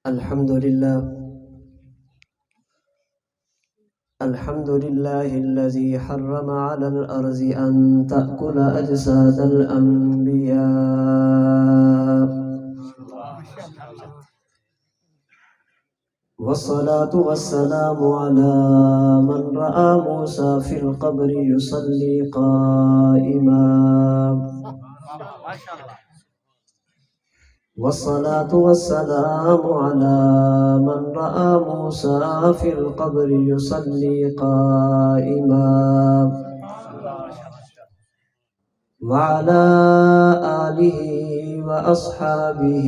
الحمد لله الذي حرم على الأرض أن تأكل أجساد الأنبياء، والصلاة والسلام على من رأى موسى في القبر يصلي قائما، والصلاة والسلام على من رأى موسى في القبر يصلي قائما، وعلى آله وأصحابه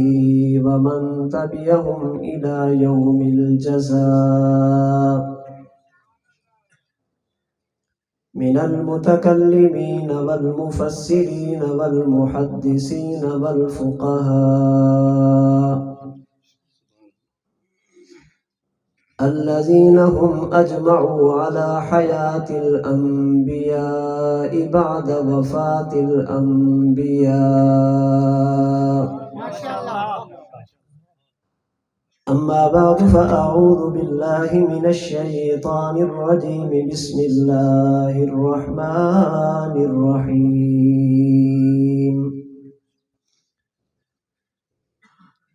ومن تبعهم إلى يوم الجزاء، من المتكلمين والمفسرين والمحدثين والفقهاء الذين هم أجمعوا على حياة الأنبياء بعد وفاة الأنبياء. أما بعد، فأعوذ بالله من الشيطان الرجيم. بسم الله الرحمن الرحيم.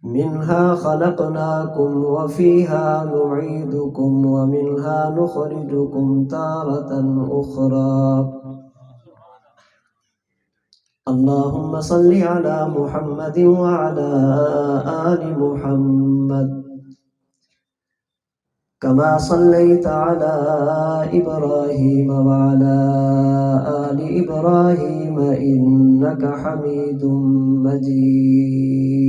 منها خلقناكم وفيها نعيدكم ومنها نخرجكم تارة أخرى. اللهم صل على محمد وعلى آل محمد كما صليت على إبراهيم وعلى آل إبراهيم إنك حميد مجيد.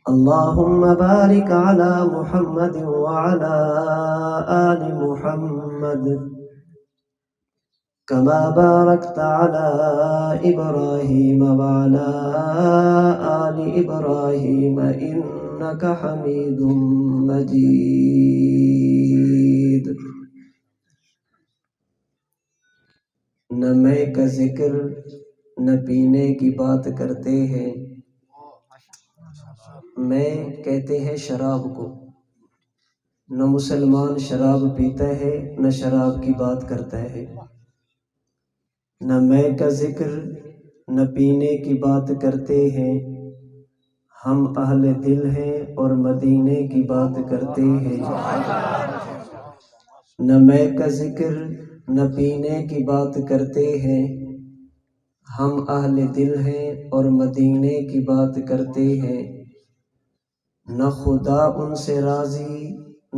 اللهم بارك على محمد وعلى آل محمد كما باركت على إبراهيم وعلى آل إبراهيم إنك حميد مجيد. نہ میں کا ذکر نہ پینے کی بات کرتے ہیں، میں کہتے ہیں شراب کو. نہ مسلمان شراب پیتا ہے نہ شراب کی بات کرتا ہے. نہ میں کا ذکر نہ پینے کی بات کرتے ہیں، ہم اہل دل ہیں اور مدینے کی بات کرتے ہیں. نہ میں کا ذکر نہ پینے کی بات کرتے ہیں، ہم اہل دل ہیں اور مدینے کی بات کرتے ہیں. نہ خدا ان سے راضی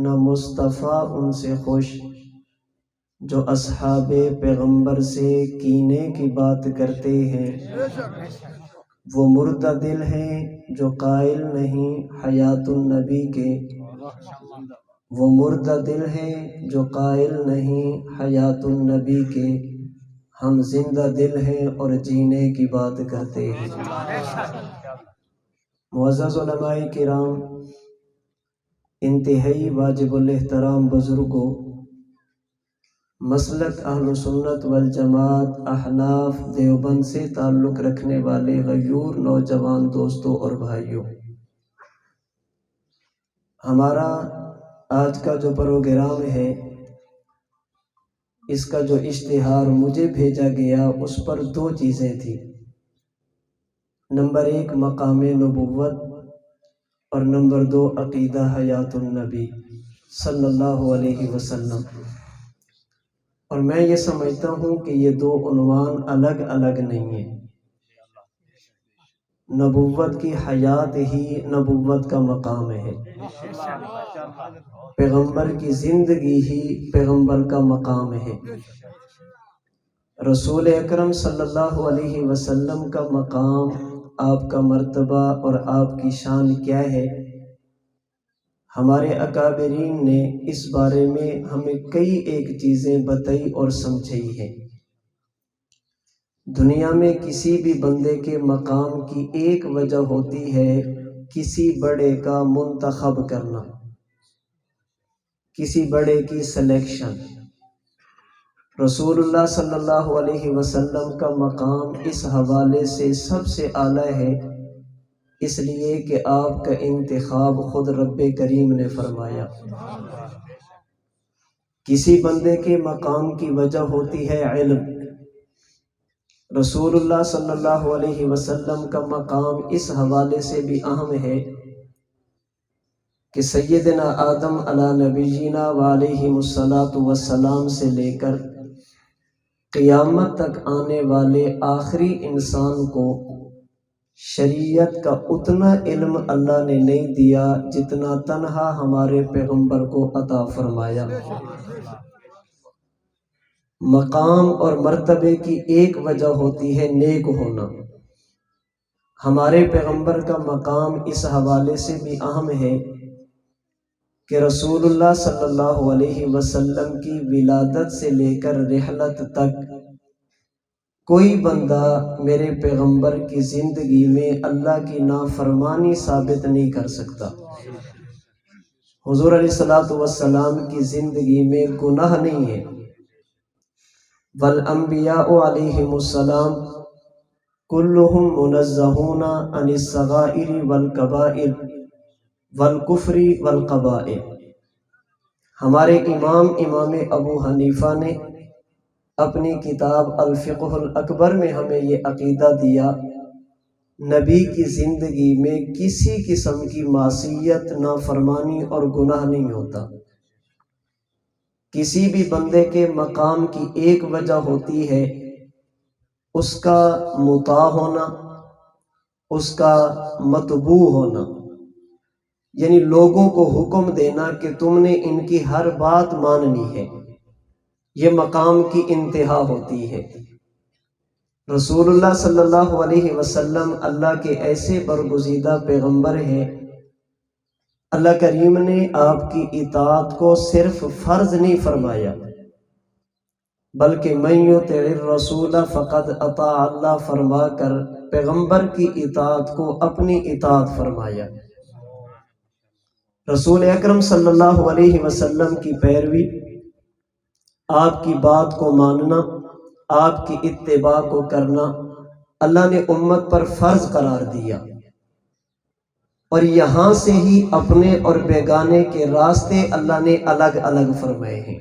نہ مصطفیٰ ان سے خوش، جو اصحاب پیغمبر سے کینے کی بات کرتے ہیں. وہ مردہ دل ہیں جو قائل نہیں حیات النبی کے، وہ مردہ دل ہیں جو قائل نہیں حیات النبی کے. ہم زندہ دل ہیں اور جینے کی بات کرتے ہیں. معزز علماء کرام، انتہائی واجب الاحترام بزرگوں، مسلک اہل سنت والجماعت احناف دیوبند سے تعلق رکھنے والے غیور نوجوان دوستوں اور بھائیوں، ہمارا آج کا جو پروگرام ہے، اس کا جو اشتہار مجھے بھیجا گیا اس پر دو چیزیں تھیں. نمبر 1 مقام نبوت اور نمبر 2 عقیدہ حیات النبی صلی اللہ علیہ وسلم. اور میں یہ سمجھتا ہوں کہ یہ دو عنوان الگ الگ نہیں ہیں. نبوت کی حیات ہی نبوت کا مقام ہے، پیغمبر کی زندگی ہی پیغمبر کا مقام ہے. رسول اکرم صلی اللہ علیہ وسلم کا مقام، آپ کا مرتبہ اور آپ کی شان کیا ہے، ہمارے اکابرین نے اس بارے میں ہمیں کئی ایک چیزیں بتائی اور سمجھائی ہیں. دنیا میں کسی بھی بندے کے مقام کی ایک وجہ ہوتی ہے کسی بڑے کا منتخب کرنا، کسی بڑے کی سلیکشن. رسول اللہ صلی اللہ علیہ وسلم کا مقام اس حوالے سے سب سے اعلیٰ ہے اس لیے کہ آپ کا انتخاب خود رب کریم نے فرمایا۔ کسی بندے کے مقام کی وجہ ہوتی ہے علم۔ رسول اللہ صلی اللہ علیہ وسلم کا مقام اس حوالے سے بھی اہم ہے کہ سیدنا آدم علی نبینا وعلیہ الصلاۃ والسلام سے لے کر قیامت تک آنے والے آخری انسان کو شریعت کا اتنا علم اللہ نے نہیں دیا جتنا تنہا ہمارے پیغمبر کو عطا فرمایا۔ مقام اور مرتبے کی ایک وجہ ہوتی ہے نیک ہونا۔ ہمارے پیغمبر کا مقام اس حوالے سے بھی اہم ہے کہ رسول اللہ صلی اللہ علیہ وسلم کی ولادت سے لے کر رحلت تک کوئی بندہ میرے پیغمبر کی زندگی میں اللہ کی نافرمانی ثابت نہیں کر سکتا۔ حضور علیہ الصلوۃ والسلام کی زندگی میں گناہ نہیں ہے۔ والانبیاء علیہم السلام کلہم منزہون عن الصغائر والکبائر والکفر والقبائح۔ ہمارے امام ابو حنیفہ نے اپنی کتاب الفقہ الاکبر میں ہمیں یہ عقیدہ دیا، نبی کی زندگی میں کسی قسم کی معصیت، نافرمانی اور گناہ نہیں ہوتا۔ کسی بھی بندے کے مقام کی ایک وجہ ہوتی ہے اس کا مطاع ہونا، اس کا متبوع ہونا، یعنی لوگوں کو حکم دینا کہ تم نے ان کی ہر بات ماننی ہے، یہ مقام کی انتہا ہوتی ہے۔ رسول اللہ صلی اللہ علیہ وسلم اللہ کے ایسے برگزیدہ پیغمبر ہیں، اللہ کریم نے آپ کی اطاعت کو صرف فرض نہیں فرمایا بلکہ من یطع الرسول فقد اطاع اللہ فرما کر پیغمبر کی اطاعت کو اپنی اطاعت فرمایا۔ رسول اکرم صلی اللہ علیہ وسلم کی پیروی، آپ کی بات کو ماننا، آپ کی اتباع کو کرنا اللہ نے امت پر فرض قرار دیا، اور یہاں سے ہی اپنے اور بیگانے کے راستے اللہ نے الگ الگ فرمائے ہیں۔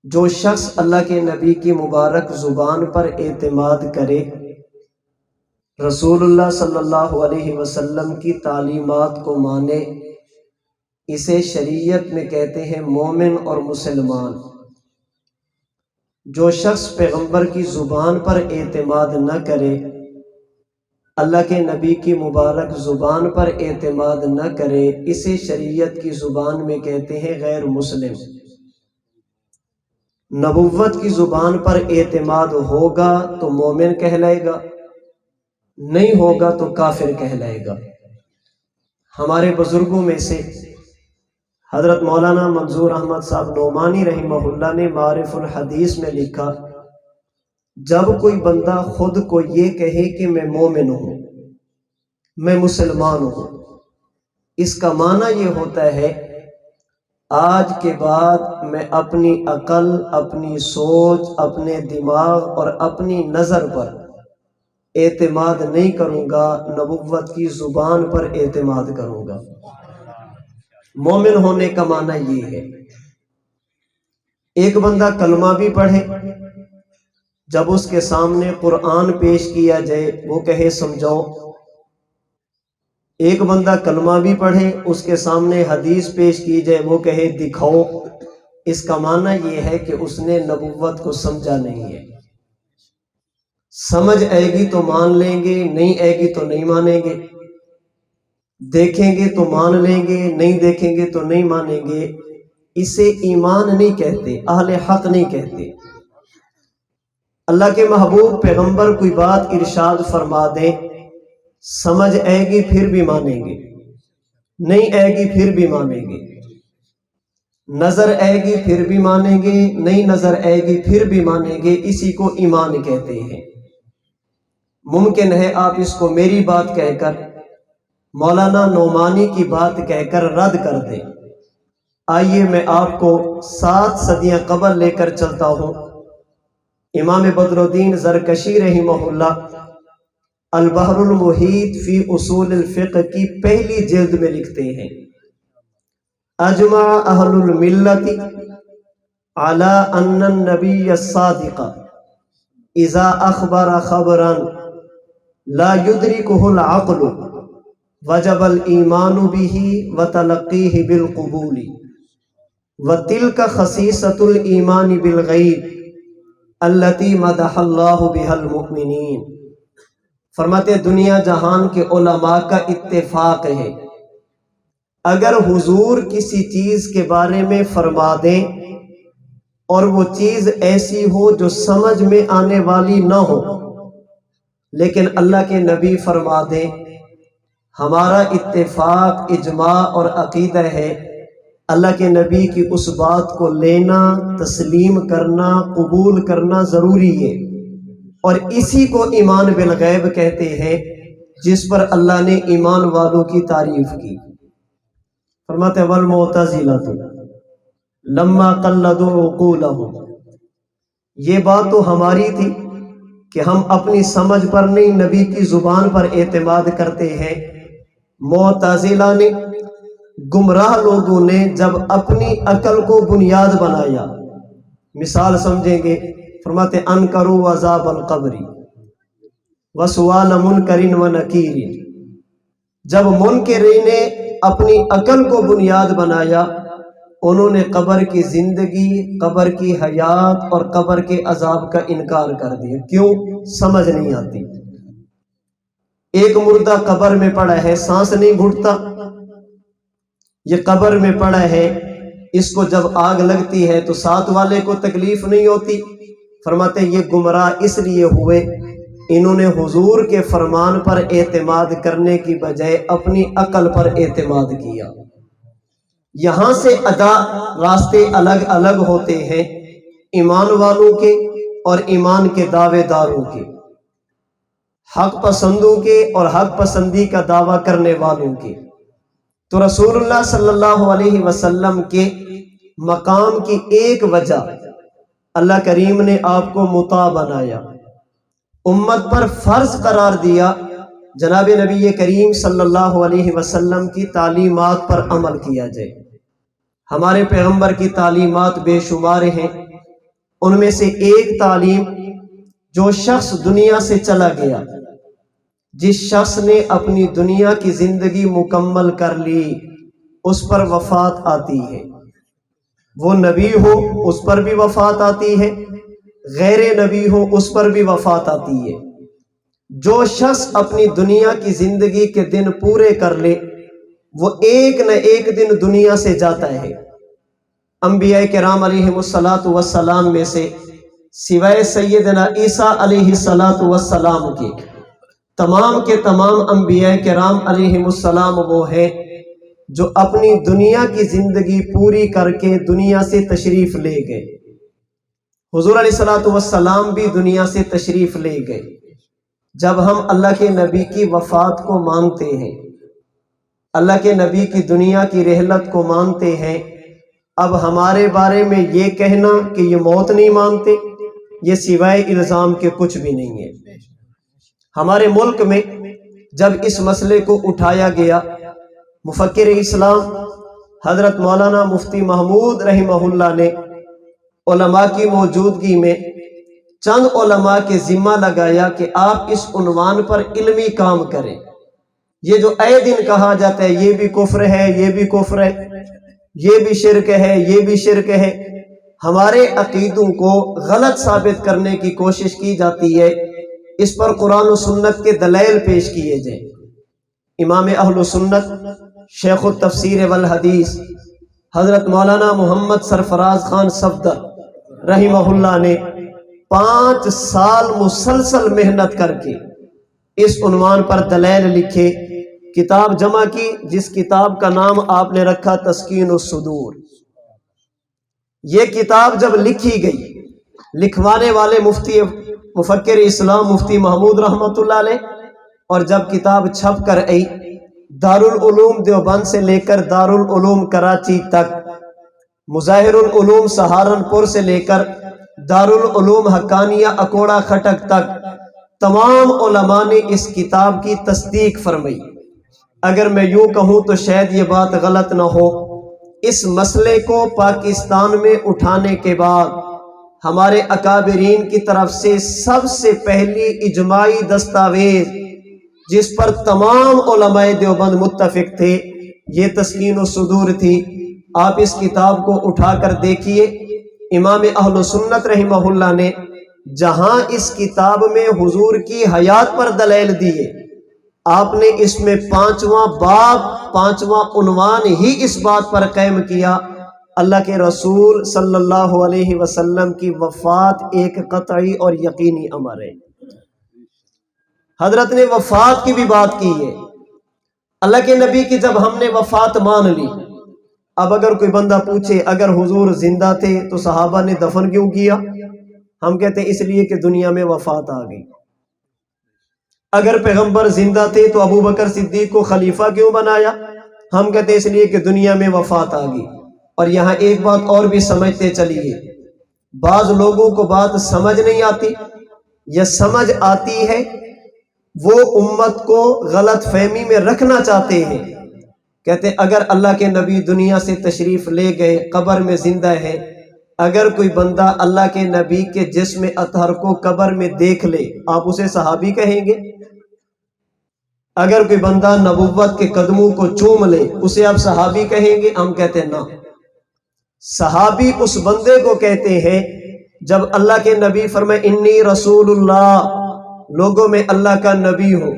جو شخص اللہ کے نبی کی مبارک زبان پر اعتماد کرے، رسول اللہ صلی اللہ علیہ وسلم کی تعلیمات کو مانے، اسے شریعت میں کہتے ہیں مومن اور مسلمان۔ جو شخص پیغمبر کی زبان پر اعتماد نہ کرے، اللہ کے نبی کی مبارک زبان پر اعتماد نہ کرے، اسے شریعت کی زبان میں کہتے ہیں غیر مسلم۔ نبوت کی زبان پر اعتماد ہوگا تو مومن کہلائے گا، نہیں ہوگا تو کافر کہلائے گا۔ ہمارے بزرگوں میں سے حضرت مولانا منظور احمد صاحب نعمانی رحمہ اللہ نے معارف الحدیث میں لکھا، جب کوئی بندہ خود کو یہ کہے کہ میں مومن ہوں، میں مسلمان ہوں، اس کا معنی یہ ہوتا ہے آج کے بعد میں اپنی عقل، اپنی سوچ، اپنے دماغ اور اپنی نظر پر اعتماد نہیں کروں گا، نبوت کی زبان پر اعتماد کروں گا۔ مومن ہونے کا معنی یہ ہے۔ ایک بندہ کلمہ بھی پڑھے، جب اس کے سامنے قرآن پیش کیا جائے وہ کہے سمجھاؤ۔ ایک بندہ کلمہ بھی پڑھے، اس کے سامنے حدیث پیش کی جائے وہ کہے دکھاؤ۔ اس کا معنی یہ ہے کہ اس نے نبوت کو سمجھا نہیں ہے۔ سمجھ آئے گی تو مان لیں گے، نہیں آئے گی تو نہیں مانیں گے، دیکھیں گے تو مان لیں گے، نہیں دیکھیں گے تو نہیں مانیں گے۔ اسے ایمان نہیں کہتے، اہل حق نہیں کہتے۔ اللہ کے محبوب پیغمبر کوئی بات ارشاد فرما دیں، سمجھ آئے گی پھر بھی مانیں گے، نہیں آئے گی پھر بھی مانیں گے، نظر آئے گی پھر بھی مانیں گے، نہیں نظر آئے گی پھر بھی مانیں گے۔ اسی کو ایمان کہتے ہیں۔ ممکن ہے آپ اس کو میری بات کہہ کر، مولانا نعمانی کی بات کہہ کر رد کر دیں۔ آئیے میں آپ کو 7 صدیاں قبل لے کر چلتا ہوں۔ امام بدر الدین زرکشی رحمہ اللہ البحر المحیط فی اصول الفقہ کی پہلی جلد میں لکھتے ہیں، اجمع اہل الملت علی ان النبی الصادق اذا اخبر خبرا لا يدركه العقل وجب الایمان به وتلقیہ بالقبول وتلك خصیصۃ الایمان بالغیب التي مدح اللہ بها المؤمنین۔ فرماتے دنیا جہان کے علماء کا اتفاق ہے، اگر حضور کسی چیز کے بارے میں فرما دیں اور وہ چیز ایسی ہو جو سمجھ میں آنے والی نہ ہو، لیکن اللہ کے نبی فرما دیں، ہمارا اتفاق، اجماع اور عقیدہ ہے اللہ کے نبی کی اس بات کو لینا، تسلیم کرنا، قبول کرنا ضروری ہے، اور اسی کو ایمان بالغیب کہتے ہیں جس پر اللہ نے ایمان والوں کی تعریف کی۔ فرماتے والمعتزلۃ لما قلدوا عقولهم، یہ بات تو ہماری تھی کہ ہم اپنی سمجھ پر نہیں، نبی کی زبان پر اعتماد کرتے ہیں۔ معتزلہ نے، گمراہ لوگوں نے جب اپنی عقل کو بنیاد بنایا، مثال سمجھیں گے، فرماتے انکروا عذاب القبر وسؤال منکر ونکیر، جب منکرین نے اپنی عقل کو بنیاد بنایا، انہوں نے قبر کی زندگی، قبر کی حیات اور قبر کے عذاب کا انکار کر دیا۔ کیوں؟ سمجھ نہیں آتی۔ ایک مردہ قبر میں پڑا ہے، سانس نہیں گھٹتا، یہ قبر میں پڑا ہے، اس کو جب آگ لگتی ہے تو ساتھ والے کو تکلیف نہیں ہوتی۔ فرماتے یہ گمراہ اس لیے ہوئے، انہوں نے حضور کے فرمان پر اعتماد کرنے کی بجائے اپنی عقل پر اعتماد کیا۔ یہاں سے ادا راستے الگ الگ ہوتے ہیں، ایمان والوں کے اور ایمان کے دعوے داروں کے، حق پسندوں کے اور حق پسندی کا دعویٰ کرنے والوں کے۔ تو رسول اللہ صلی اللہ علیہ وسلم کے مقام کی ایک وجہ، اللہ کریم نے آپ کو مطاع بنایا، امت پر فرض قرار دیا، جناب نبی کریم صلی اللہ علیہ وسلم کی تعلیمات پر عمل کیا جائے۔ ہمارے پیغمبر کی تعلیمات بے شمار ہیں، ان میں سے ایک تعلیم، جو شخص دنیا سے چلا گیا، جس شخص نے اپنی دنیا کی زندگی مکمل کر لی، اس پر وفات آتی ہے، وہ نبی ہو اس پر بھی وفات آتی ہے، غیر نبی ہو اس پر بھی وفات آتی ہے۔ جو شخص اپنی دنیا کی زندگی کے دن پورے کر لے، وہ ایک نہ ایک دن دنیا سے جاتا ہے۔ انبیاء کرام علیہ السلام میں سے سوائے سیدنا عیسیٰ علیہ السلام کے تمام انبیاء کرام علیہ السلام وہ ہیں جو اپنی دنیا کی زندگی پوری کر کے دنیا سے تشریف لے گئے۔ حضور علیہ السلام بھی دنیا سے تشریف لے گئے۔ جب ہم اللہ کے نبی کی وفات کو مانتے ہیں، اللہ کے نبی کی دنیا کی رحلت کو مانتے ہیں، اب ہمارے بارے میں یہ کہنا کہ یہ موت نہیں مانتے، یہ سوائے الزام کے کچھ بھی نہیں ہے۔ ہمارے ملک میں جب اس مسئلے کو اٹھایا گیا، مفکر اسلام حضرت مولانا مفتی محمود رحمہ اللہ نے علماء کی موجودگی میں چند علماء کے ذمہ لگایا کہ آپ اس عنوان پر علمی کام کریں۔ یہ جو اے دن کہا جاتا ہے یہ بھی کفر ہے، یہ بھی کفر ہے، یہ بھی شرک ہے، یہ بھی شرک ہے، ہمارے عقیدوں کو غلط ثابت کرنے کی کوشش کی جاتی ہے، اس پر قرآن و سنت کے دلائل پیش کیے جائیں۔ امام اہل سنت، شیخ التفسیر والحدیث حضرت مولانا محمد سرفراز خان صفدر رحمہ اللہ نے 5 سال مسلسل محنت کر کے اس عنوان پر دلائل لکھے، کتاب جمع کی، جس کتاب کا نام آپ نے رکھا تسکین الصدور۔ یہ کتاب جب لکھی گئی، لکھوانے والے مفتی مفکر اسلام مفتی محمود رحمۃ اللہ علیہ، اور جب کتاب چھپ کر آئی، دارالعلوم دیوبند سے لے کر دارالعلوم کراچی تک، مظاہر العلوم سہارنپور سے لے کر دارالعلوم حقانیہ اکوڑا خٹک تک تمام علماء نے اس کتاب کی تصدیق فرمائی۔ اگر میں یوں کہوں تو شاید یہ بات غلط نہ ہو، اس مسئلے کو پاکستان میں اٹھانے کے بعد ہمارے اکابرین کی طرف سے سب سے پہلی اجماعی دستاویز جس پر تمام علماء دیوبند متفق تھے یہ تسکین الصدور تھی۔ آپ اس کتاب کو اٹھا کر دیکھیے، امام اہل سنت رحمہ اللہ نے جہاں اس کتاب میں حضور کی حیات پر دلائل دیے، آپ نے اس میں 5واں باب 5واں عنوان ہی اس بات پر قائم کیا اللہ کے رسول صلی اللہ علیہ وسلم کی وفات ایک قطعی اور یقینی امر ہے۔ حضرت نے وفات کی بھی بات کی ہے، اللہ کے نبی کی جب ہم نے وفات مان لی، اب اگر کوئی بندہ پوچھے اگر حضور زندہ تھے تو صحابہ نے دفن کیوں کیا؟ ہم کہتے ہیں اس لیے کہ دنیا میں وفات آ گئی۔ اگر پیغمبر زندہ تھے تو ابو بکر صدیق کو خلیفہ کیوں بنایا؟ ہم کہتے ہیں اس لیے کہ دنیا میں وفات آ گئی۔ اور یہاں ایک بات اور بھی سمجھتے چلیے، بعض لوگوں کو بات سمجھ نہیں آتی یا سمجھ آتی ہے، وہ امت کو غلط فہمی میں رکھنا چاہتے ہیں، کہتے اگر اللہ کے نبی دنیا سے تشریف لے گئے، قبر میں زندہ ہے، اگر کوئی بندہ اللہ کے نبی کے جسم اطہر کو قبر میں دیکھ لے آپ اسے صحابی کہیں گے؟ اگر کوئی بندہ نبوت کے قدموں کو چوم لے اسے آپ صحابی کہیں گے؟ ہم کہتے ہیں نہ، صحابی اس بندے کو کہتے ہیں جب اللہ کے نبی فرمائے انی رسول اللہ، لوگوں میں اللہ کا نبی ہو،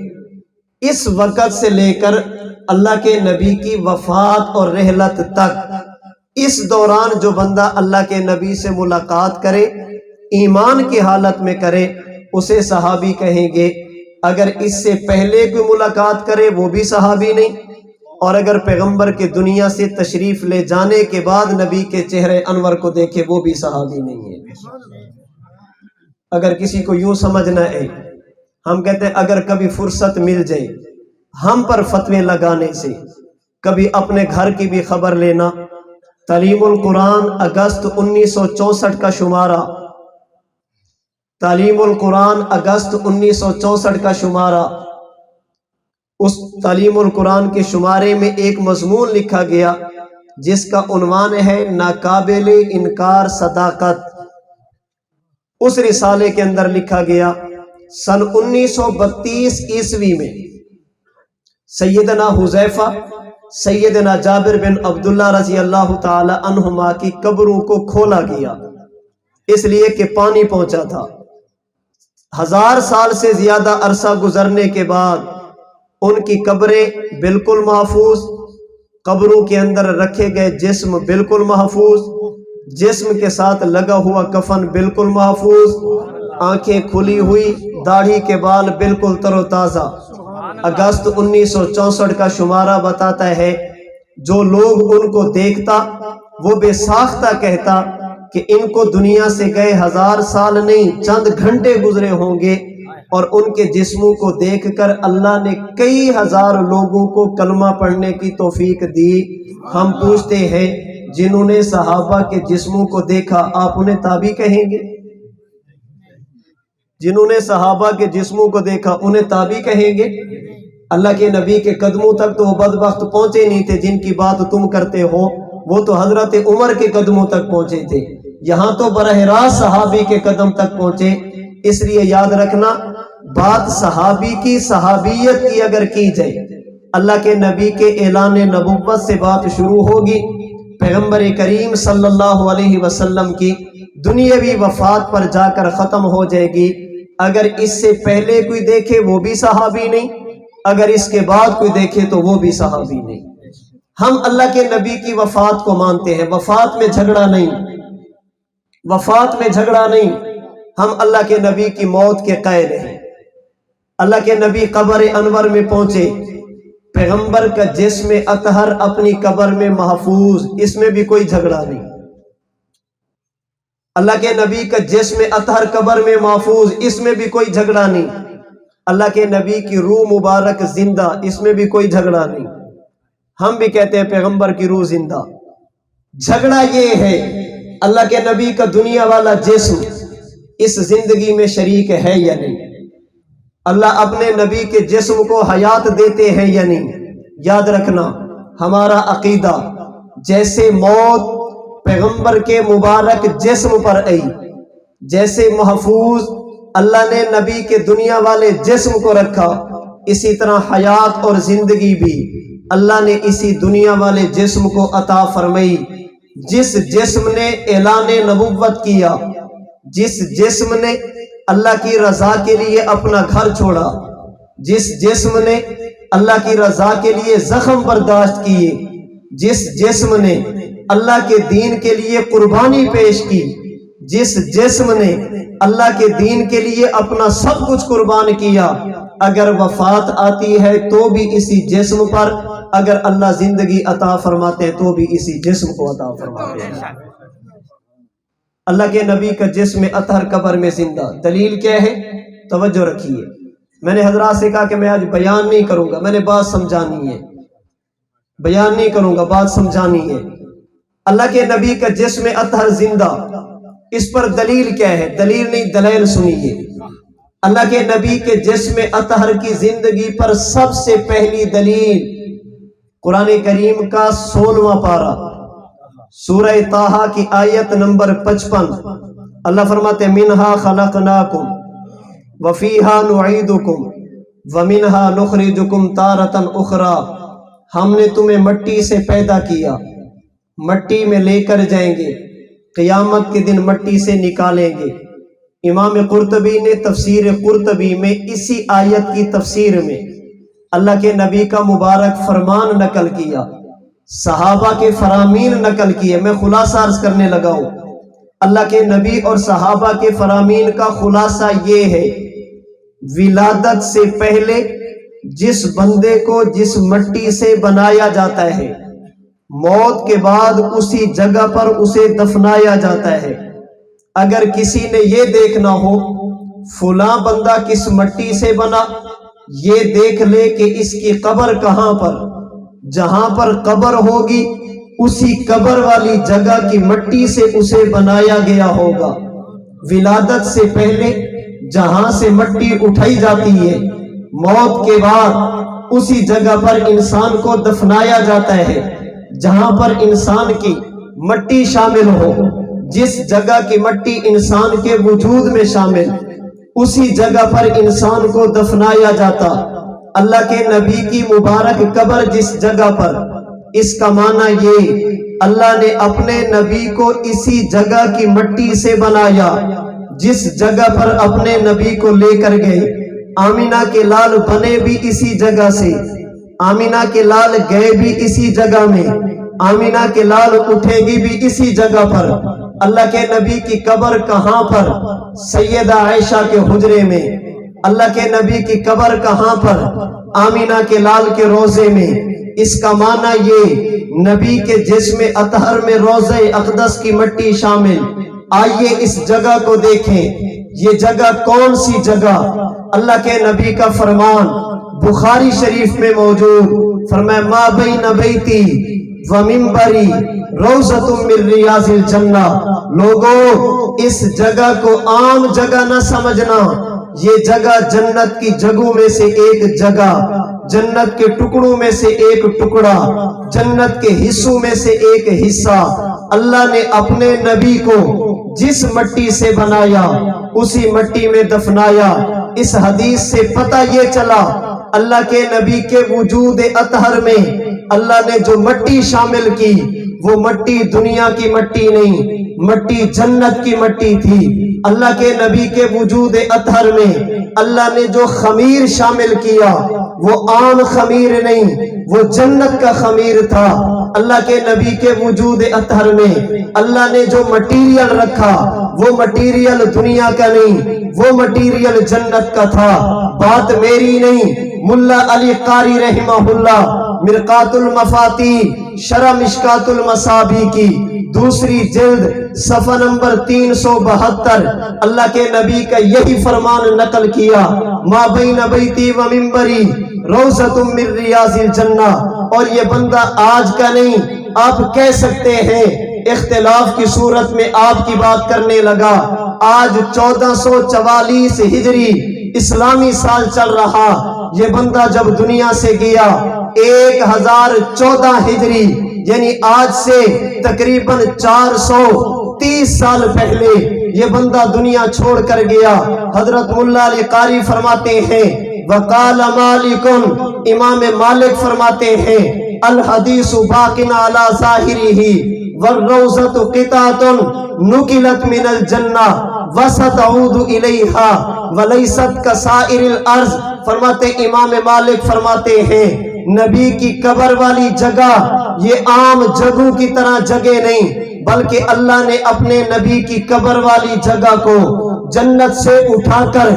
اس وقت سے لے کر اللہ کے نبی کی وفات اور رحلت تک، اس دوران جو بندہ اللہ کے نبی سے ملاقات کرے ایمان کی حالت میں کرے اسے صحابی کہیں گے۔ اگر اس سے پہلے کوئی ملاقات کرے وہ بھی صحابی نہیں، اور اگر پیغمبر کے دنیا سے تشریف لے جانے کے بعد نبی کے چہرے انور کو دیکھے وہ بھی صحابی نہیں ہے۔ اگر کسی کو یوں سمجھنا ہے، ہم کہتے ہیں اگر کبھی فرصت مل جائے ہم پر فتوے لگانے سے، کبھی اپنے گھر کی بھی خبر لینا، تعلیم القرآن اگست 1964 کا شمارہ، تعلیم القرآن اگست 1964 کا شمارہ، اس تعلیم القرآن کے شمارے میں ایک مضمون لکھا گیا جس کا عنوان ہے ناقابل انکار صداقت۔ اس رسالے کے اندر لکھا گیا سن 1932 عیسوی میں سیدنا حذیفہ، سیدنا جابر بن عبداللہ رضی اللہ تعالی عنہما کی قبروں کو کھولا گیا، اس لیے کہ پانی پہنچا تھا۔ 1000 سال سے زیادہ عرصہ گزرنے کے بعد ان کی قبریں بالکل محفوظ، قبروں کے اندر رکھے گئے جسم بالکل محفوظ، جسم کے ساتھ لگا ہوا کفن بالکل محفوظ، آنکھیں کھلی ہوئی، داڑھی کے بال بالکل تر و تازہ۔ اگست 1964 کا شمارہ بتاتا ہے جو لوگ ان کو دیکھتا وہ بے ساختہ کہتا کہ ان کو دنیا سے گئے 1000 سال نہیں چند گھنٹے گزرے ہوں گے، اور ان کے جسموں کو دیکھ کر اللہ نے کئی ہزار لوگوں کو کلمہ پڑھنے کی توفیق دی۔ ہم پوچھتے ہیں جنہوں نے صحابہ کے جسموں کو دیکھا آپ انہیں تابعی کہیں گے؟ جنہوں نے صحابہ کے جسموں کو دیکھا انہیں تابعی کہیں گے؟ اللہ کے نبی کے قدموں تک تو وہ بدبخت پہنچے نہیں تھے جن کی بات تم کرتے ہو، وہ تو حضرت عمر کے قدموں تک پہنچے تھے، یہاں تو براہ راست صحابی کے قدم تک پہنچے۔ اس لیے یاد رکھنا، بات صحابی کی صحابیت کی اگر کی جائے، اللہ کے نبی کے اعلان نبوت سے بات شروع ہوگی، پیغمبر کریم صلی اللہ علیہ وسلم کی دنیاوی وفات پر جا کر ختم ہو جائے گی۔ اگر اس سے پہلے کوئی دیکھے وہ بھی صحابی نہیں، اگر اس کے بعد کوئی دیکھے تو وہ بھی صحابی نہیں۔ ہم اللہ کے نبی کی وفات کو مانتے ہیں، وفات میں جھگڑا نہیں، وفات میں جھگڑا نہیں، ہم اللہ کے نبی کی موت کے قائل ہیں۔ اللہ کے نبی قبر انور میں پہنچے، پیغمبر کا جسم اطہر اپنی قبر میں محفوظ، اس میں بھی کوئی جھگڑا نہیں۔ اللہ کے نبی کا جسم اطہر قبر میں محفوظ، اس میں بھی کوئی جھگڑا نہیں۔ اللہ کے نبی کی روح مبارک زندہ، اس میں بھی کوئی جھگڑا نہیں۔ ہم بھی کہتے ہیں پیغمبر کی روح زندہ۔ جھگڑا یہ ہے اللہ کے نبی کا دنیا والا جسم اس زندگی میں شریک ہے یا نہیں۔ اللہ اپنے نبی کے جسم کو حیات دیتے ہیں یا نہیں؟ یاد رکھنا ہمارا عقیدہ، جیسے موت پیغمبر کے مبارک جسم پر آئی، جیسے محفوظ اللہ نے نبی کے دنیا والے جسم کو رکھا، اسی طرح حیات اور زندگی بھی اللہ نے اسی دنیا والے جسم کو عطا فرمائی۔ جس جسم نے اعلان نبوت کیا، جس جسم نے اللہ کی رضا کے لیے اپنا گھر چھوڑا، جس جسم نے اللہ کی رضا کے لیے زخم برداشت کیے، جس جسم نے اللہ کے دین کے لیے قربانی پیش کی، جس جسم نے اللہ کے دین کے لیے اپنا سب کچھ قربان کیا، اگر وفات آتی ہے تو بھی اسی جسم پر، اگر اللہ زندگی عطا فرماتے ہیں تو بھی اسی جسم کو عطا فرماتے ہیں۔ اللہ کے نبی کا جسم اطہر قبر میں زندہ، دلیل کیا ہے؟ توجہ رکھیے، میں نے حضرات سے کہا کہ میں آج بیان نہیں کروں گا، میں نے بات سمجھانی ہے، بیان نہیں کروں گا، بات سمجھانی ہے۔ اللہ کے نبی کا جسم اطہر زندہ، اس پر دلیل کیا ہے؟ دلیل نہیں دلائل سنیے۔ اللہ کے نبی کے جسم اطہر کی زندگی پر سب سے پہلی دلیل قرآن کریم کا 16واں پارہ سورہ طٰہٰ کی آیت نمبر 55، اللہ فرماتے ہیں منہا خلقناکم وفیہا نعیدکم ومنہا نخرجکم تارۃ اخری، ہم نے تمہیں مٹی سے پیدا کیا، مٹی میں لے کر جائیں گے، قیامت کے دن مٹی سے نکالیں گے۔ امام قرطبی نے تفسیر قرطبی میں اسی آیت کی تفسیر میں اللہ کے نبی کا مبارک فرمان نقل کیا، صحابہ کے فرامین نقل کیے۔ میں خلاصہ عرض کرنے لگا ہوں، اللہ کے نبی اور صحابہ کے فرامین کا خلاصہ یہ ہے، ولادت سے پہلے جس بندے کو جس مٹی سے بنایا جاتا ہے، موت کے بعد اسی جگہ پر اسے دفنایا جاتا ہے۔ اگر کسی نے یہ دیکھنا ہو فلاں بندہ کس مٹی سے بنا، یہ دیکھ لے کہ اس کی قبر کہاں پر، جہاں پر قبر ہوگی اسی قبر والی جگہ کی مٹی سے اسے بنایا گیا ہوگا۔ ولادت سے پہلے جہاں سے مٹی اٹھائی جاتی ہے، موت کے بعد اسی جگہ پر انسان کو دفنایا جاتا ہے جہاں پر انسان کی مٹی شامل ہو۔ جس جگہ کی مٹی انسان کے وجود میں شامل، اسی جگہ پر انسان کو دفنایا جاتا۔ اللہ کے نبی کی مبارک قبر جس جگہ پر، اس کا معنی یہ اللہ نے اپنے نبی کو اسی جگہ کی مٹی سے بنایا جس جگہ پر اپنے نبی کو لے کر گئے۔ آمینہ کے لال بنے بھی اسی جگہ سے، آمینہ کے لال گئے بھی اسی جگہ میں، آمینہ کے لال اٹھے گی بھی اسی جگہ پر۔ اللہ کے نبی کی قبر کہاں پر؟ سیدہ عائشہ کے حجرے میں۔ اللہ کے نبی کی قبر کہاں پر؟ آمینہ کے لال کے روضے میں۔ اس کا معنی یہ نبی کے جسم اطہر میں روضہ اقدس کی مٹی شامل۔ آئیے اس جگہ کو دیکھیں، یہ جگہ کون سی جگہ؟ اللہ کے نبی کا فرمان بخاری شریف میں موجود، فرمایا ما بین بیتی و منبری روضۃ من ریاض الجنہ۔ لوگوں اس جگہ کو عام جگہ نہ سمجھنا، یہ جگہ جنت کی جگہوں میں سے ایک جگہ، جنت کے ٹکڑوں میں سے ایک ٹکڑا، جنت کے حصوں میں سے ایک حصہ۔ اللہ نے اپنے نبی کو جس مٹی سے بنایا اسی مٹی میں دفنایا۔ اس حدیث سے پتہ یہ چلا اللہ کے نبی کے وجود اطہر میں اللہ نے جو مٹی شامل کی وہ مٹی دنیا کی مٹی نہیں، مٹی جنت کی مٹی تھی۔ اللہ کے نبی کے وجود اطہر میں اللہ نے جو خمیر شامل کیا وہ عام خمیر نہیں، وہ جنت کا خمیر تھا۔ اللہ کے نبی کے وجود اطہر میں اللہ نے جو مٹیریل رکھا وہ مٹیریل دنیا کا نہیں، وہ مٹیریل جنت کا تھا۔ بات میری نہیں، ملا علی قاری رحمہ اللہ مرقات المفاتیح شرح مشکات المصابیح کی دوسری جلد صفحہ نمبر 372 اللہ کے نبی کا یہی فرمان نقل کیا، ما بین بیتی و منبری روضۃ من ریاض الجنہ۔ اور یہ بندہ آج کا نہیں، آپ کہہ سکتے ہیں اختلاف کی صورت میں آپ کی بات کرنے لگا، آج 1444 ہجری اسلامی سال چل رہا. یہ بندہ جب دنیا سے گیا 1014 ہجری یعنی آج سے تقریباً 430 سال پہلے یہ بندہ دنیا چھوڑ کر گیا. حضرت ملا علی قاری فرماتے ہیں وقال مالکن، امام مالک فرماتے ہیں الحدیث باقن علی ظاہرہ والروضۃ قطعۃ نقلت من الجنہ وستعود الیہا ولیست کسائر الارض. فرماتے امام مالک فرماتے ہیں نبی کی قبر والی جگہ یہ عام جگہوں کی طرح جگہ نہیں، بلکہ اللہ نے اپنے نبی کی قبر والی جگہ کو جنت سے اٹھا کر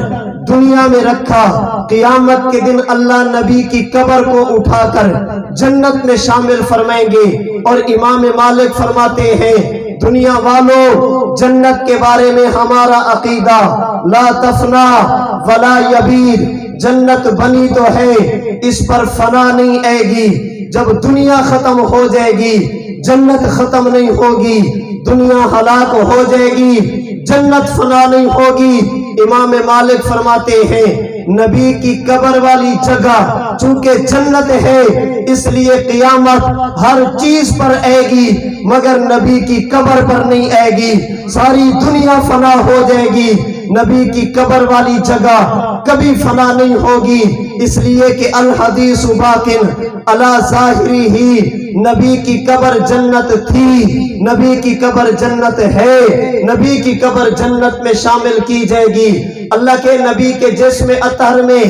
دنیا میں رکھا. قیامت کے دن اللہ نبی کی قبر کو اٹھا کر جنت میں شامل فرمائیں گے. اور امام مالک فرماتے ہیں دنیا والوں، جنت کے بارے میں ہمارا عقیدہ لا تفنا ولا یبید، جنت بنی تو ہے اس پر فنا نہیں آئے گی. جب دنیا ختم ہو جائے گی جنت ختم نہیں ہوگی، دنیا ہلاک ہو جائے گی جنت فنا نہیں ہوگی. امام مالک فرماتے ہیں نبی کی قبر والی جگہ چونکہ جنت ہے اس لیے قیامت ہر چیز پر آئے گی مگر نبی کی قبر پر نہیں آئے گی. ساری دنیا فنا ہو جائے گی، نبی کی قبر والی جگہ کبھی فنا نہیں ہوگی. اس لیے کہ الحدیث باقن علی ظاہرہ، نبی کی قبر جنت تھی، نبی کی قبر جنت ہے، نبی کی قبر جنت میں شامل کی جائے گی. اللہ کے نبی کے جسم اطہر میں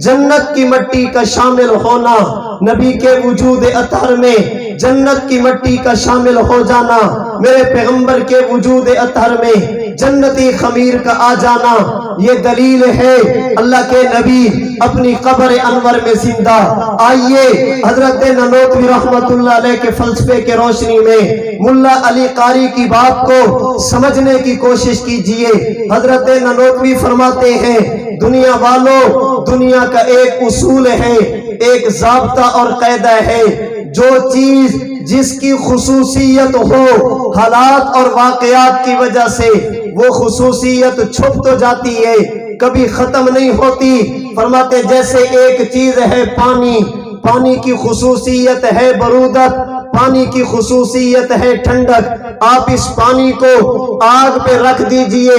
جنت کی مٹی کا شامل ہونا، نبی کے وجود اطہر میں جنت کی مٹی کا شامل ہو جانا، میرے پیغمبر کے وجود اطہر میں جنتی خمیر کا آ جانا، یہ دلیل ہے اللہ کے نبی اپنی قبر انور میں زندہ. آئیے حضرت نانوتوی رحمت اللہ علیہ کے فلسفے کے روشنی میں ملا علی قاری کی بات کو سمجھنے کی کوشش کیجئے. حضرت نانوتوی فرماتے ہیں دنیا والوں، دنیا کا ایک اصول ہے، ایک ضابطہ اور قاعدہ ہے، جو چیز جس کی خصوصیت ہو حالات اور واقعات کی وجہ سے وہ خصوصیت چھپ تو جاتی ہے کبھی ختم نہیں ہوتی. فرماتے جیسے ایک چیز ہے پانی، پانی کی خصوصیت ہے برودت، پانی کی خصوصیت ہے ٹھنڈک. آپ اس پانی کو آگ پہ رکھ دیجئے،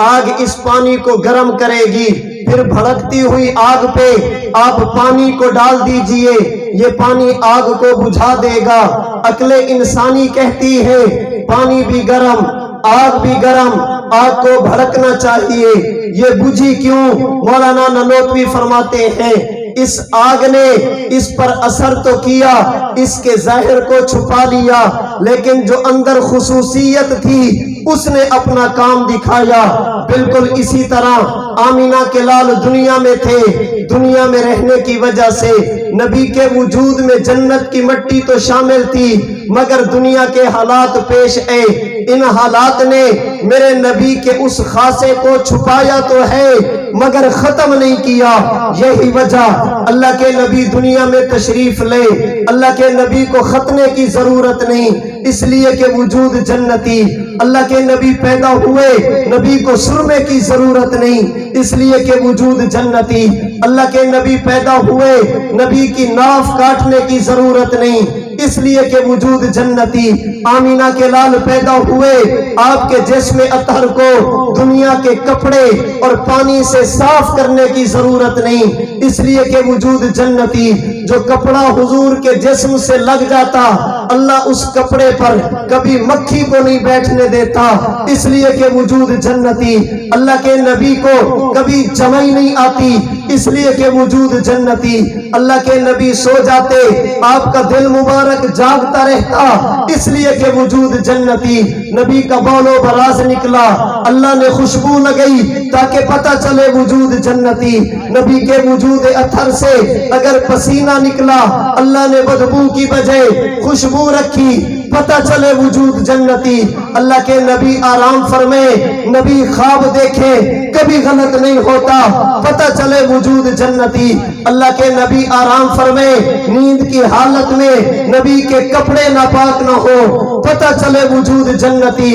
آگ اس پانی کو گرم کرے گی، پھر بھڑکتی ہوئی آگ پہ آپ پانی کو ڈال دیجئے، یہ پانی آگ کو بجھا دے گا. عقل انسانی کہتی ہے پانی بھی گرم، آگ بھی گرم، آگ کو بھڑکنا چاہیے، یہ بجھی کیوں؟ مولانا نانوتوی فرماتے ہیں اس آگ نے اس پر اثر تو کیا، اس کے ظاہر کو چھپا لیا، لیکن جو اندر خصوصیت تھی اس نے اپنا کام دکھایا. بالکل اسی طرح آمینہ کے لال دنیا میں تھے، دنیا میں رہنے کی وجہ سے نبی کے وجود میں جنت کی مٹی تو شامل تھی مگر دنیا کے حالات پیش آئے. ان حالات نے میرے نبی کے اس خاصے کو چھپایا تو ہے مگر ختم نہیں کیا. یہی وجہ اللہ کے نبی دنیا میں تشریف لے، اللہ کے نبی کو ختنے کی ضرورت نہیں اس لیے کہ وجود جنتی. اللہ کے نبی پیدا ہوئے، نبی کو سرمے کی ضرورت نہیں اس لیے کہ وجود جنتی. اللہ کے نبی پیدا ہوئے، نبی کی ناف کاٹنے کی ضرورت نہیں اس لیے کہ وجود جنتی. آمینہ کے لال پیدا ہوئے، آپ کے جسم اطہر کو دنیا کے کپڑے اور پانی سے صاف کرنے کی ضرورت نہیں اس لیے کہ وجود جنتی. جو کپڑا حضور کے جسم سے لگ جاتا اللہ اس کپڑے پر کبھی مکھی کو نہیں بیٹھنے دیتا اس لیے کہ وجود جنتی. اللہ کے نبی کو کبھی جمائی نہیں آتی اس لیے کہ وجود جنتی. اللہ کے نبی سو جاتے آپ کا دل مبارک جاگتا رہتا اس لیے کہ وجود جنتی. نبی کا بول و براز نکلا، اللہ نے خوشبو لگئی تاکہ پتہ چلے وجود جنتی. نبی کے وجود اطہر سے اگر پسینہ نکلا اللہ نے بدبو کی بجائے خوشبو رکھی پتہ چلے وجود جنتی. اللہ کے نبی آرام فرمائے، نبی خواب دیکھے کبھی غلط نہیں ہوتا پتہ چلے وجود جنتی. اللہ کے نبی آرام فرمائے، نیند کی حالت میں نبی کے کپڑے ناپاک نہ ہو پتہ چلے وجود جنتی.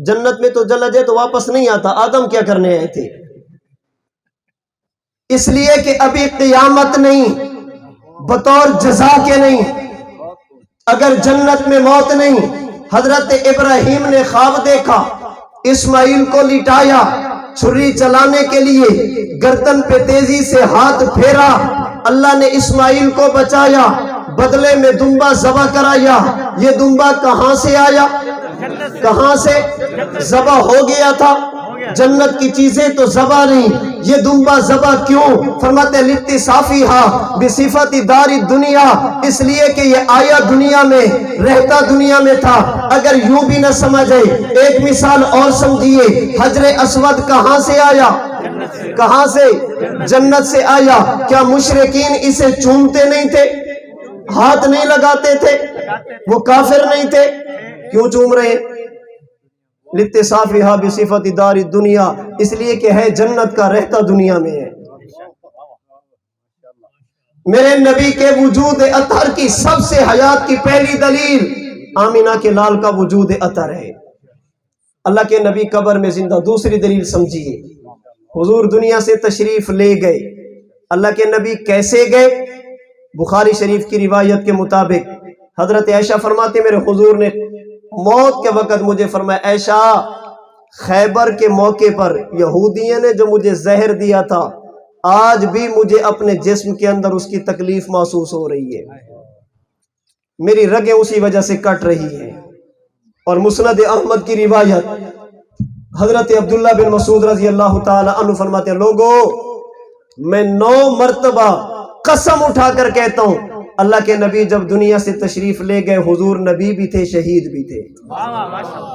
جنت میں تو جلا جائے تو واپس نہیں آتا، آدم کیا کرنے آئے تھے؟ اس لیے کہ ابھی قیامت نہیں، بطور جزا کے نہیں۔ اگر جنت میں موت نہیں، حضرت ابراہیم نے خواب دیکھا، اسماعیل کو لٹایا، چھری چلانے کے لیے گردن پہ تیزی سے ہاتھ پھیرا، اللہ نے اسماعیل کو بچایا، بدلے میں دمبا ذبح کرایا۔ یہ دمبا کہاں سے آیا؟ کہاں سے؟ ذبح ہو گیا تھا، جنت کی چیزیں تو ذبح نہیں، یہ دمبا ذبح کیوں؟ فرماتے لِاتِّصَافِہَا بِصِفَتِ دار الدنیا، اس لیے کہ یہ آیا دنیا میں، رہتا دنیا میں تھا۔ اگر یوں بھی نہ سمجھے، ایک مثال اور سمجھیے، حجر اسود کہاں سے آیا؟ کہاں سے؟ جنت سے آیا۔ کیا مشرکین اسے چومتے نہیں تھے؟ ہاتھ نہیں لگاتے تھے؟ وہ کافر نہیں تھے؟ کیوں چوم رہے ہیں؟ لِاتِّصَافِہَا بِصِفَتِ دار الدنیا، اس لیے کہ ہے جنت کا، رہتا دنیا میں ہے۔ میرے نبی کے وجود اطہر کی سب سے حیات کی پہلی دلیل آمینہ کے لال کا وجود اطہر ہے۔ اللہ کے نبی قبر میں زندہ۔ دوسری دلیل سمجھیے، حضور دنیا سے تشریف لے گئے۔ اللہ کے نبی کیسے گئے؟ بخاری شریف کی روایت کے مطابق حضرت عائشہ فرماتے میرے حضور نے موت کے وقت مجھے فرمایا، عائشہ خیبر کے موقع پر یہودیوں نے جو مجھے زہر دیا تھا، آج بھی مجھے اپنے جسم کے اندر اس کی تکلیف محسوس ہو رہی ہے، میری رگیں اسی وجہ سے کٹ رہی ہیں۔ اور مسند احمد کی روایت حضرت عبداللہ بن مسعود رضی اللہ تعالی عنہ فرماتے ہیں، لوگو میں 9 مرتبہ قسم اٹھا کر کہتا ہوں، اللہ کے نبی جب دنیا سے تشریف لے گئے، حضور نبی بھی تھے، شہید بھی تھے۔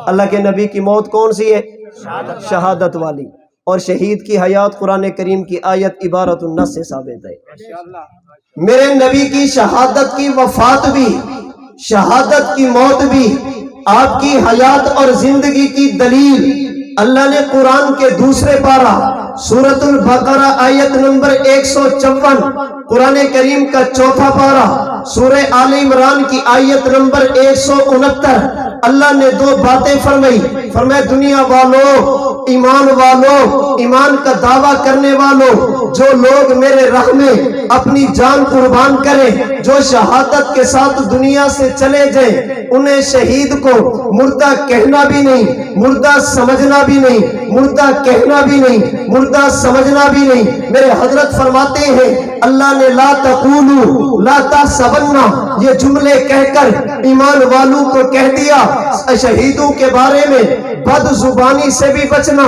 اللہ کے نبی کی موت کون سی ہے؟ شہادت والی۔ اور شہید کی حیات قرآن کریم کی آیت عبارت النص سے ثابت ہے۔ میرے نبی کی شہادت کی وفات بھی، شہادت کی موت بھی، آپ کی حیات اور زندگی کی دلیل اللہ نے قرآن کے دوسرے پارہ سورۃ البقرہ آیت نمبر 154، قرآن کریم کا چوتھا پارہ سورہ آل عمران کی آیت نمبر 169، اللہ نے 2 باتیں فرمائی۔ فرمایا دنیا والو، ایمان والو، ایمان کا دعویٰ کرنے والو، جو لوگ میرے راہ میں اپنی جان قربان کریں، جو شہادت کے ساتھ دنیا سے چلے جائیں، انہیں شہید کو مردہ کہنا بھی نہیں، مردہ سمجھنا بھی نہیں، مردہ کہنا بھی نہیں، مردہ سمجھنا بھی نہیں۔ میرے حضرت فرماتے ہیں اللہ نے لا تقولوا لا تحسبنا یہ جملے کہہ کر ایمان والوں کو کہہ دیا شہیدوں کے بارے میں بد زبانی سے بھی بچنا،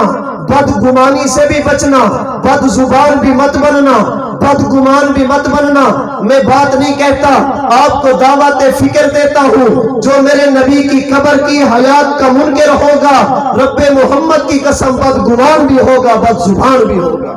بد گمانی سے بھی بچنا، بد زبان بھی مت بننا، بد گمان بھی مت بننا۔ میں بات نہیں کہتا، آپ کو دعوت فکر دیتا ہوں، جو میرے نبی کی قبر کی حیات کا منکر ہوگا، رب محمد کی قسم بد گمان بھی ہوگا، بد زبان بھی ہوگا۔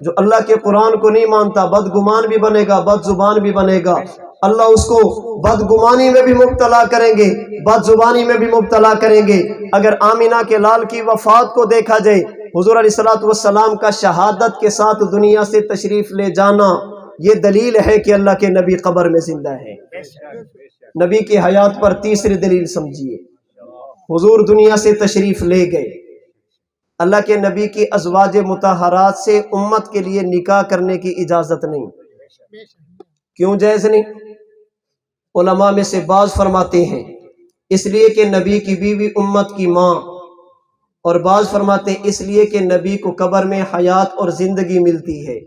جو اللہ کے قرآن کو نہیں مانتا بد گمان بھی بنے گا، بد زبان بھی بنے گا۔ اللہ اس کو بدگمانی میں بھی مبتلا کریں گے، بد زبانی میں بھی مبتلا کریں گے۔ اگر آمینہ کے لال کی وفات کو دیکھا جائے، حضور علیہ السلام کا شہادت کے ساتھ دنیا سے تشریف لے جانا، یہ دلیل ہے کہ اللہ کے نبی قبر میں زندہ ہے۔ نبی کی حیات پر تیسری دلیل سمجھیے، حضور دنیا سے تشریف لے گئے، اللہ کے نبی کی ازواج مطہرات سے امت کے لیے نکاح کرنے کی اجازت نہیں۔ کیوں جائز نہیں؟ علماء میں سے بعض فرماتے ہیں اس لیے کہ نبی کی بیوی امت کی ماں، اور بعض فرماتے ہیں اس لیے کہ نبی کو قبر میں حیات اور زندگی ملتی ہے،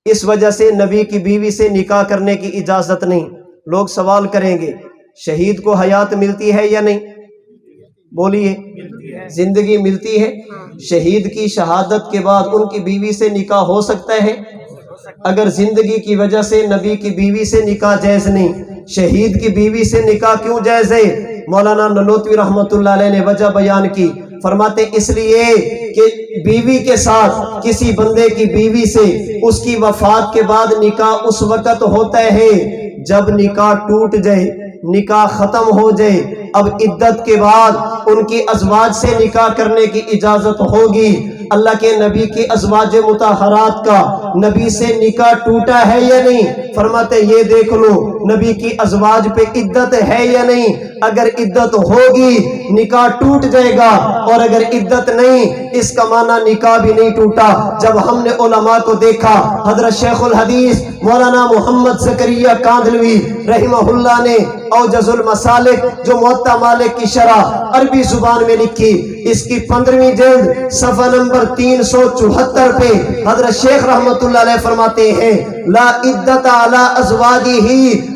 اس وجہ سے نبی کی بیوی سے نکاح کرنے کی اجازت نہیں۔ لوگ سوال کریں گے شہید کو حیات ملتی ہے یا نہیں؟ بولیے، زندگی ملتی ہے۔ شہید کی شہادت کے بعد ان کی بیوی سے نکاح ہو سکتا ہے؟ اگر زندگی کی وجہ سے نبی کی بیوی سے نکاح جائز نہیں، شہید کی بیوی سے نکاح کیوں جائز ہے؟ مولانا ننوتوی رحمۃ اللہ علیہ نے وجہ بیان کی، فرماتے اس لیے کہ بیوی کے ساتھ کسی بندے کی بیوی سے اس کی وفات کے بعد نکاح اس وقت ہوتا ہے جب نکاح ٹوٹ جائے، نکاح ختم ہو جائے، اب عدت کے بعد ان کی ازواج سے نکاح کرنے کی اجازت ہوگی۔ اللہ کے نبی کی ازواج مطہرات کا نبی سے نکاح ٹوٹا ہے یا نہیں؟ فرماتے یہ دیکھ لو نبی کی ازواج پہ عدت ہے یا نہیں؟ اگر عدت ہوگی نکاح ٹوٹ جائے گا، اور اگر عدت نہیں اس کا معنی نکاح بھی نہیں ٹوٹا۔ جب ہم نے علماء کو دیکھا، حضرت شیخ الحدیث مولانا محمد زکریا کاندھلوی رحمہ اللہ نے اوجز المسالک جو موطا مالک کی شرح عربی زبان میں لکھی، اس کی 15ویں جلد صفحہ نمبر 374 پہ حضرت شیخ رحمت اللہ علیہ فرماتے ہیں لا عدت علی ازواجہ،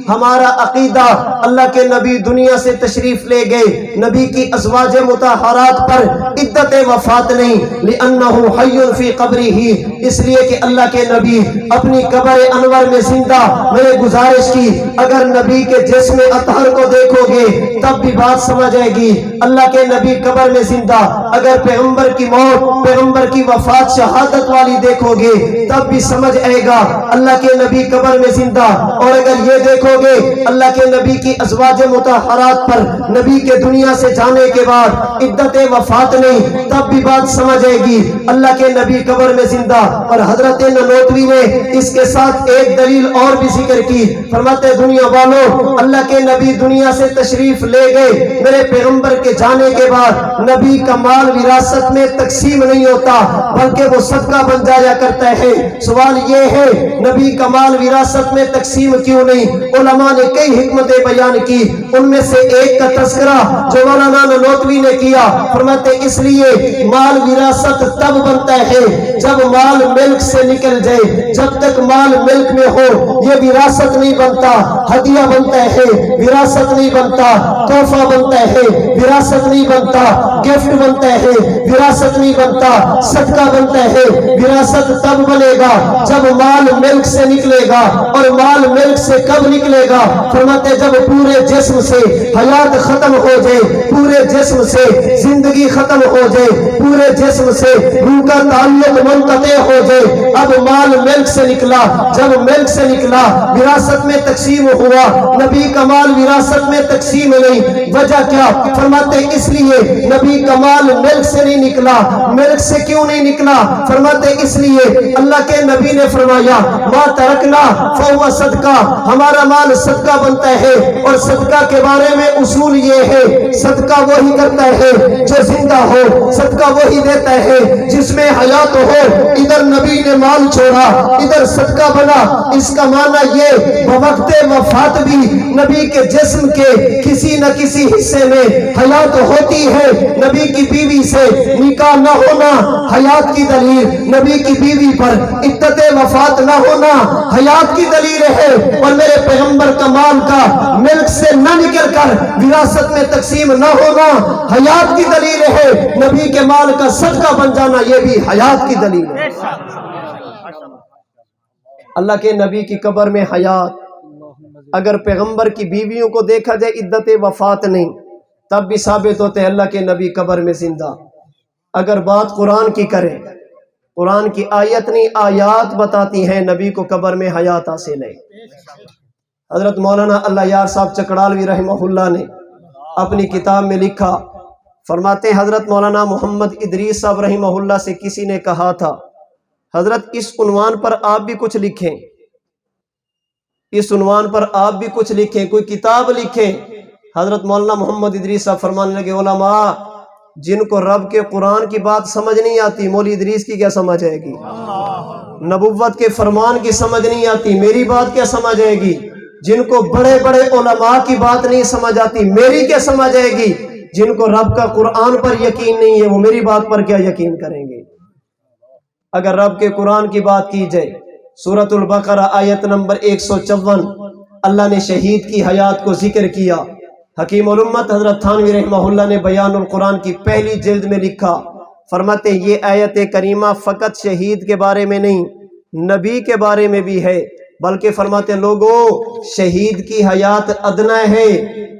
ہمارا عقیدہ اللہ کے نبی دنیا سے تشریف لے گئے، نبی کی ازواج مطہرات پر عدت وفات نہیں، لأنہ حی فی قبرہ، اس لیے کہ اللہ کے نبی اپنی قبر انور میں زندہ۔ میں نے گزارش کی اگر نبی کے جسم اطہر کو دیکھو گے تب بھی بات سمجھ آئے گی، اللہ کے نبی قبر میں زندہ۔ اگر پیغمبر کی موت، پیغمبر کی وفات شہادت والی دیکھو گے تب بھی سمجھ آئے گا اللہ کے نبی قبر میں زندہ۔ اور اگر یہ دیکھو گے اللہ کے نبی کی ازواج مطہرات پر نبی کے دنیا سے جانے کے بعد عدت وفات نہیں، تب بھی بات سمجھ آئے گی اللہ کے نبی قبر میں زندہ۔ اور حضرت ننوتوی نے اس کے ساتھ ایک دلیل اور بھی ذکر کی، فرماتے دنیا والوں اللہ کے نبی دنیا سے تشریف لے گئے، میرے پیغمبر کے جانے کے بعد نبی کا مال وراثت میں تقسیم نہیں ہوتا بلکہ وہ صدقہ بن جایا کرتا ہے۔ سوال یہ ہے نبی کا مال وراثت میں تقسیم کیوں نہیں؟ علماء نے کئی حکمتیں بیان کی، ان میں سے ایک کا تذکرہ جو مولانا ننوتوی نے کیا، فرماتے اس لیے مال وراثت تب بنتا ہے جب مال ملک سے نکل جائے، جب تک مال ملک میں ہو یہ وراثت نہیں بنتا، ہدیہ بنتا ہے وراثت نہیں بنتا، تحفہ بنتا ہے وراثت نہیں بنتا، گفٹ بنتا ہے وراثت نہیں بنتا، صدقہ بنتا ہے۔ وراثت تب بنے گا جب مال ملک سے نکلے گا، اور مال ملک سے کب نکلے گا؟ فرماتے جب پورے جسم سے حیات ختم ہو جائے، پورے جسم سے زندگی ختم ہو جائے، پورے جسم سے روح کا تعلق منقطع ہو جائے، اب مال ملک سے نکلا۔ جب ملک سے نکلا وراثت میں تقسیم ہوا، نبی کا مال وراثت میں تقسیم نہیں، وجہ کیا؟ فرماتے اس لیے نبی کا مال ملک سے نہیں نکلا۔ ملک سے کیوں نہیں نکلا؟ فرماتے اس لیے اللہ کے نبی نے فرمایا ما ترکنا فہو صدقہ، ہمارا مال صدقہ بنتا ہے، اور صدقہ کے بارے میں اصول یہ ہے صدقہ وہی کرتا ہے جو زندہ ہو، صدقہ وہی دیتا ہے جس میں حیات ہو۔ ادھر نبی نے مال چھوڑا ادھر صدقہ بنا، اس کا معنی یہ بوقت وفات بھی نبی کے جسم کے کسی نہ کسی حصے میں حیات ہوتی ہے۔ نبی کی بیوی سے نکاح نہ ہونا حیات کی دلیل، نبی کی بیوی پر عدت وفات نہ ہونا حیات کی دلیل ہے، اور میرے پیغمبر کا مال کا ملک سے نہ نکل کر وراثت میں تقسیم نہ ہونا حیات کی دلیل ہے، نبی کے مال کا صدقہ بن جانا یہ بھی حیات کی دلیل ہے۔ اللہ کے نبی کی قبر میں حیات، اگر پیغمبر کی بیویوں کو دیکھا جائے عدت وفات نہیں، تب بھی ثابت ہوتے ہیں اللہ کے نبی قبر میں زندہ۔ اگر بات قرآن کی کریں، قرآن کی آیت نہیں آیات بتاتی ہیں نبی کو قبر میں حیات حاصل ہے۔ حضرت مولانا اللہ یار صاحب چکڑالوی رحمہ اللہ نے اپنی کتاب میں لکھا، فرماتے ہیں حضرت مولانا محمد ادریس صاحب رحمہ اللہ سے کسی نے کہا تھا حضرت اس عنوان پر آپ بھی کچھ لکھیں، اس عنوان پر آپ بھی کچھ لکھیں، کوئی کتاب لکھیں۔ حضرت مولانا محمد ادریس صاحب فرمانے لگے علماء جن کو رب کے قرآن کی بات سمجھ نہیں آتی مولوی ادریس کی کیا سمجھ آئے گی؟ نبوت کے فرمان کی سمجھ نہیں آتی میری بات کیا سمجھ آئے گی؟ جن کو بڑے بڑے علماء کی بات نہیں سمجھ آتی میری کیا سمجھ آئے گی؟ جن کو رب کا قرآن پر یقین نہیں ہے وہ میری بات پر کیا یقین کریں گے؟ اگر رب کے قرآن کی بات کی جائے، سورۃ البقرہ آیت نمبر 154 اللہ نے شہید کی حیات کو ذکر کیا۔ حکیم الامت حضرت تھانوی رحمہ اللہ نے بیان القرآن کی پہلی جلد میں لکھا، فرماتے یہ آیت کریمہ فقط شہید کے بارے میں نہیں نبی کے بارے میں بھی ہے، بلکہ فرماتے لوگوں شہید کی حیات ادنا ہے،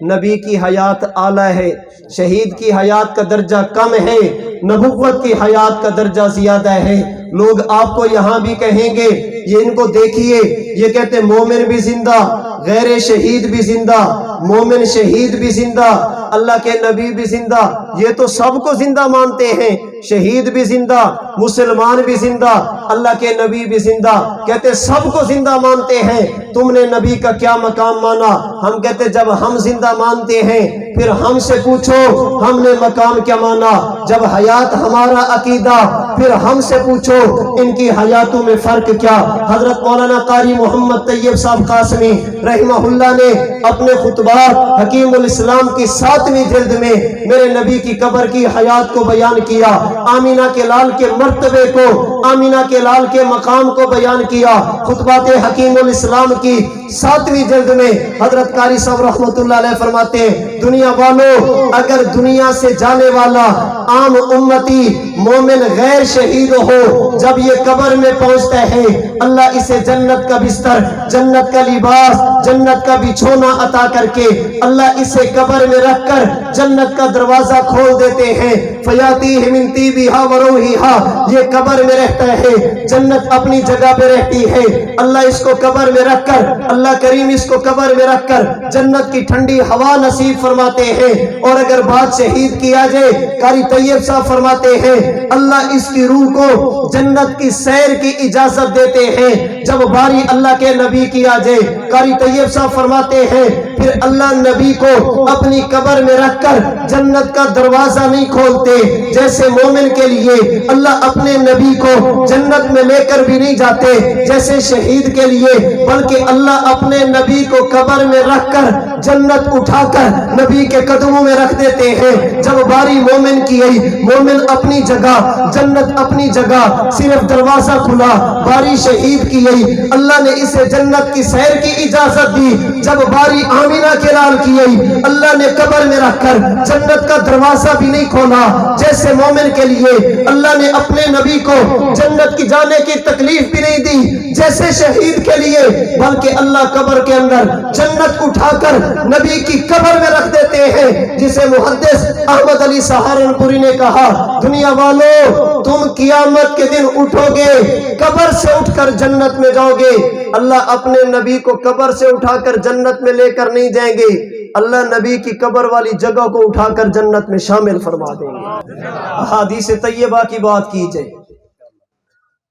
نبی کی حیات اعلیٰ ہے۔ شہید کی حیات کا درجہ کم ہے، نبوت کی حیات کا درجہ زیادہ ہے۔ لوگ آپ کو یہاں بھی کہیں گے یہ ان کو دیکھیے یہ کہتے مومن بھی زندہ غیر شہید بھی زندہ، مومن شہید بھی زندہ، اللہ کے نبی بھی زندہ، یہ تو سب کو زندہ مانتے ہیں، شہید بھی زندہ، مسلمان بھی زندہ، اللہ کے نبی بھی زندہ، کہتے سب کو زندہ مانتے ہیں، تم نے نبی کا کیا مقام مانا؟ ہم کہتے جب ہم زندہ مانتے ہیں پھر ہم سے پوچھو ہم نے مقام کیا مانا؟ جب حیات ہمارا عقیدہ پھر ہم سے پوچھو ان کی حیاتوں میں فرق کیا؟ حضرت مولانا قاری محمد طیب صاحب قاسمی رحمہ اللہ نے اپنے خطبات حکیم الاسلام کی 7ویں جلد میں میرے نبی کی قبر کی حیات کو بیان کیا، آمینہ کے لال کے مرتبے کو، آمینہ کے لال کے مقام کو بیان کیا۔ خطبات حکیم الاسلام کی 7ویں جلد میں حضرت قاری صاحب رحمۃ اللہ علیہ فرماتے ہیں دنیا والو اگر دنیا سے جانے والا عام امتی مومن غیر شہید ہو جب یہ قبر میں پہنچتا ہے اللہ اسے جنت کا بستر، جنت کا لباس، جنت کا بچھونا عطا کر کے اللہ اسے قبر میں رکھ کر جنت کا دروازہ کھول دیتے ہیں، فیاتیہ من طیبہا وروحہا، یہ قبر میں رہتا ہے، جنت اپنی جگہ پہ رہتی ہے، اللہ اس کو قبر میں رکھ کر، اللہ کریم اس کو قبر میں رکھ کر جنت کی ٹھنڈی ہوا نصیب فرماتے ہیں، اور اگر بات شہید کیا جائے قاری طیب صاحب فرماتے ہیں اللہ اس کی روح کو جنت کی سیر کی اجازت دیتے ہیں جب باری اللہ کے نبی کی آ جائے۔ قاری طیب صاحب فرماتے ہیں پھر اللہ نبی کو اپنی قبر میں رکھ کر جنت کا دروازہ نہیں کھولتے، جیسے مومن کے لیے اللہ اپنے نبی کو جنت میں لے کر بھی نہیں جاتے جیسے شہید کے لیے، بلکہ اللہ اپنے نبی کو قبر میں رکھ کر جنت اٹھا کر نبی کے قدموں میں رکھ دیتے ہیں۔ جب باری مومن کی آئی، مومن اپنی جگہ، جنت اپنی جگہ، صرف دروازہ کھلا، باری شہید کی آئی، اللہ نے اسے جنت کی سیر کی اجازت دی۔ جب باری آمینہ کے لال کی آئی، اللہ نے قبر میں رکھ کر جنت کا دروازہ بھی نہیں کھولا، جیسے مومن کے لیے اللہ نے اپنے نبی کو جنت کی جانے کی تکلیف بھی نہیں دی جیسے شہید کے لیے، بلکہ اللہ قبر کے اندر جنت اٹھا کر نبی کی قبر میں رکھ دیتے ہیں، جسے محدث احمد علی سہارنپوری نے کہا دنیا والو تم قیامت کے دن اٹھو گے، قبر سے اٹھ کر جنت میں جاؤ گے، اللہ اپنے نبی کو قبر سے اٹھا کر جنت میں لے کر نہیں جائیں گے، اللہ نبی کی قبر والی جگہ کو اٹھا کر جنت میں شامل فرما دیں گے۔ احادیث طیبہ کی بات کی جائے،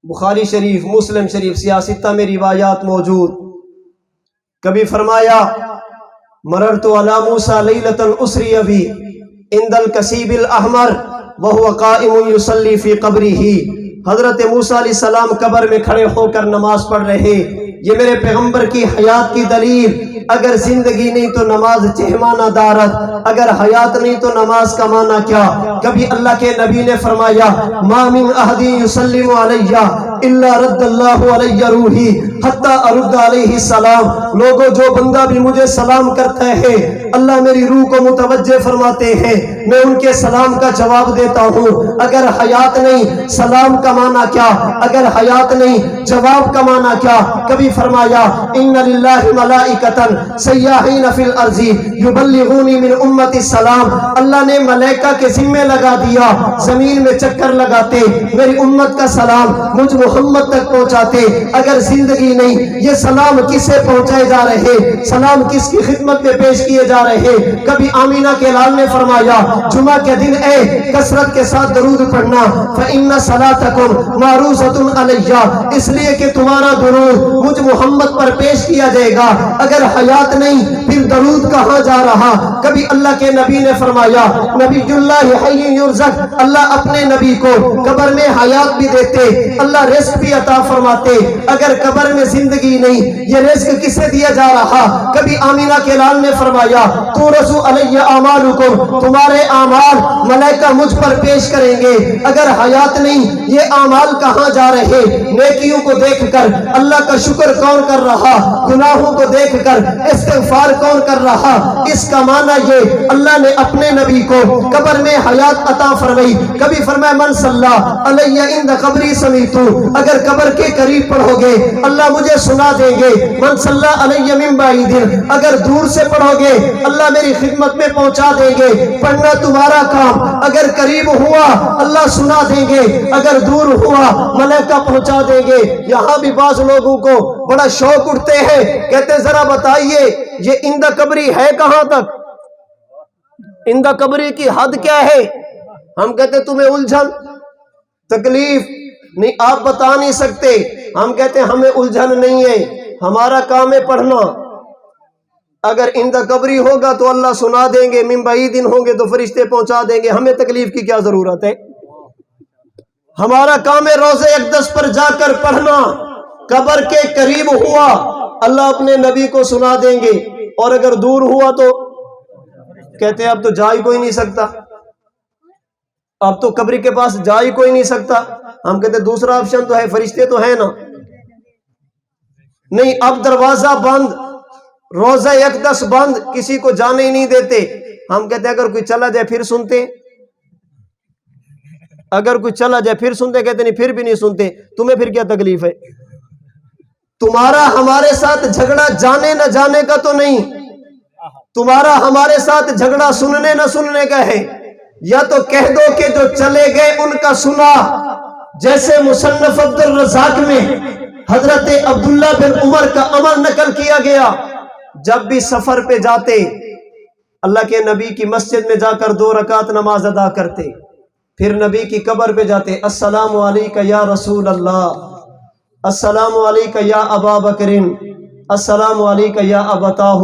بخاری شریف، مسلم شریف، سیاستہ میں روایات موجود، کبھی فرمایا مررت علی موسیٰ لیلۃ اسری بی عند الکثیب الاحمر وہو قائم یصلی فی قبرہ، حضرت موسیٰ علیہ السلام قبر میں کھڑے ہو کر نماز پڑھ رہے، یہ میرے پیغمبر کی حیات کی دلیل، اگر زندگی نہیں تو نماز چہمانہ دارت، اگر حیات نہیں تو نماز کا معنی کیا؟ کبھی اللہ کے نبی نے فرمایا ما من احد یسلم علی الا رد اللہ علی روحی حتی ارد علیہ السلام، لوگوں جو بندہ بھی مجھے سلام کرتا ہے اللہ میری روح کو متوجہ فرماتے ہیں، میں ان کے سلام کا جواب دیتا ہوں۔ اگر حیات نہیں سلام کا معنی کیا؟ اگر حیات نہیں جواب کا معنی کیا؟ کبھی فرمایا ان للہ ملائکۃ سیاحین فی الارض یبلغونی من امتی السلام، اللہ نے ملائکہ کے ذمہ لگا دیا زمین میں چکر لگاتے میری امت کا سلام مجھ محمد تک پہنچاتے، اگر زندگی نہیں یہ سلام کس سے پہنچائے جا رہے، سلام کس کی خدمت میں پیش کیے جا رہے؟ کبھی آمینہ کے لال نے فرمایا جمعہ کے دن اے کثرت کے ساتھ درود پڑھنا، فإن صلاتکم معروضۃ علیہ، اس لیے کہ تمہارا درود مجھ محمد پر پیش کیا جائے گا، اگر حیات نہیں پھر درود کہاں جا رہا؟ کبھی اللہ کے نبی نے فرمایا نبی اللہ حی یرزق، اللہ اپنے نبی کو قبر میں حیات بھی دیتے، اللہ رزق بھی عطا فرماتے، اگر قبر میں زندگی نہیں یہ رزق کسے دیا جا رہا؟ کبھی آمینہ کے لال نے فرمایا تورث علی اعمالکم، تمہارے اعمال ملائکہ مجھ پر پیش کریں گے، اگر حیات نہیں یہ اعمال کہاں جا رہے؟ نیکیوں کو دیکھ کر اللہ کا شکر کون کر رہا؟ گناہوں کو دیکھ کر استغفار کون کر رہا؟ اس کا معنی یہ اللہ نے اپنے نبی کو قبر میں حیات عطا فرمائی۔ کبھی فرمایا من صلی علی عند قبری سمیتو، اگر قبر کے قریب پڑھو گے اللہ مجھے سنا دیں گے، من صلی علی من بعید، اگر دور سے پڑھو گے اللہ میری خدمت میں پہنچا دیں گے، پڑھنا تمہارا کام، اگر قریب ہوا اللہ سنا دیں گے، اگر دور ہوا ملائکہ پہنچا دیں گے۔ یہاں بھی بعض لوگوں کو بڑا شوق اٹھتے ہیں، کہتے ہیں ذرا بتائیے یہ اندہ قبری ہے کہاں تک، اندہ قبری کی حد کیا ہے؟ ہم کہتے ہیں تمہیں الجھن تکلیف نہیں، آپ بتا نہیں سکتے. ہم کہتے ہیں ہمیں الجھن نہیں ہے، ہمارا کام ہے پڑھنا. اگر اندہ قبری ہوگا تو اللہ سنا دیں گے، من بعیدن ہوں گے تو فرشتے پہنچا دیں گے، ہمیں تکلیف کی کیا ضرورت ہے؟ ہمارا کام ہے روضہ اقدس پر جا کر پڑھنا. قبر کے قریب ہوا اللہ اپنے نبی کو سنا دیں گے، اور اگر دور ہوا تو کہتے ہیں اب تو جا ہی کوئی نہیں سکتا، اب تو قبر کے پاس جا ہی کوئی نہیں سکتا. ہم کہتے ہیں دوسرا آپشن تو ہے، فرشتے تو ہیں نا. نہیں، اب دروازہ بند، روضہ اقدس بند، کسی کو جانے ہی نہیں دیتے. ہم کہتے ہیں اگر کوئی چلا جائے پھر سنتے، اگر کوئی چلا جائے پھر سنتے. کہتے نہیں، پھر بھی نہیں سنتے. تمہیں پھر کیا تکلیف ہے؟ تمہارا ہمارے ساتھ جھگڑا جانے نہ جانے کا تو نہیں، تمہارا ہمارے ساتھ جھگڑا سننے نہ سننے کا ہے. یا تو کہہ دو کہ جو چلے گئے ان کا سنا، جیسے مصنف عبد الرزاق میں حضرت عبداللہ بن عمر کا عمل نقل کیا گیا. جب بھی سفر پہ جاتے اللہ کے نبی کی مسجد میں جا کر 2 رکعت نماز ادا کرتے، پھر نبی کی قبر پہ جاتے، السلام علیکہ یا رسول اللہ، السلام علیکہ یا ابا بکرن، السلام علیکہ یا ابتاہ.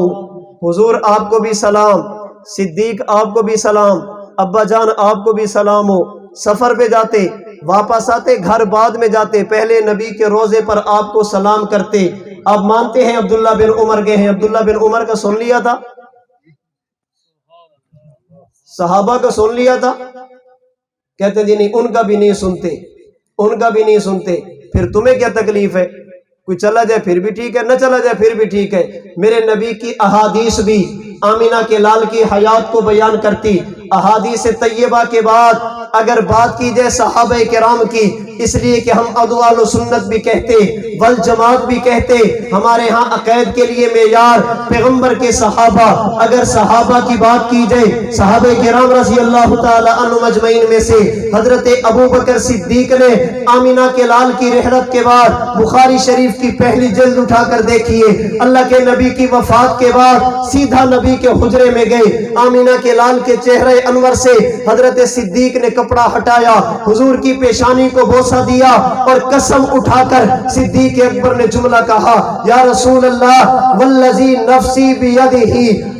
حضور آپ کو بھی سلام، صدیق آپ کو بھی سلام، ابا جان آپ کو بھی سلام ہو. سفر پہ جاتے، واپس آتے، گھر بعد میں جاتے، پہلے نبی کے روزے پر آپ کو سلام کرتے. آپ مانتے ہیں عبداللہ بن عمر گئے ہیں، عبداللہ بن عمر کا سن لیا تھا، صحابہ کا سن لیا تھا؟ کہتے جی نہیں، ان کا بھی نہیں سنتے، ان کا بھی نہیں سنتے. پھر تمہیں کیا تکلیف ہے؟ کوئی چلا جائے پھر بھی ٹھیک ہے، نہ چلا جائے پھر بھی ٹھیک ہے. میرے نبی کی احادیث بھی آمینہ کے لال کی حیات کو بیان کرتی. احادیث طیبہ کے بعد اگر بات کی جائے صحابہ کرام کی، اس لیے کہ ہم اقوال و سنت بھی کہتے، والجماعت بھی کہتے. ہمارے ہاں عقائد کے لیے معیار پیغمبر کے صحابہ. اگر صحابہ کی بات کی جائے، صحابہ کرام رضی اللہ تعالی عنہ مجمعین میں سے حضرت ابو بکر صدیق نے آمینہ کے لال کی رحلت کے بعد بخاری شریف کی پہلی جلد اٹھا کر دیکھیے، اللہ کے نبی کی وفات کے بعد سیدھا نبی کے حجرے میں گئے. آمینہ کے لال کے چہرے انور سے حضرت صدیق نے کپڑا ہٹایا، حضور کی پیشانی کو بوسہ دیا، اور قسم اٹھا کر صدیق اکبر نے جملہ کہا، یا رسول اللہ والذی نفسی بیدہ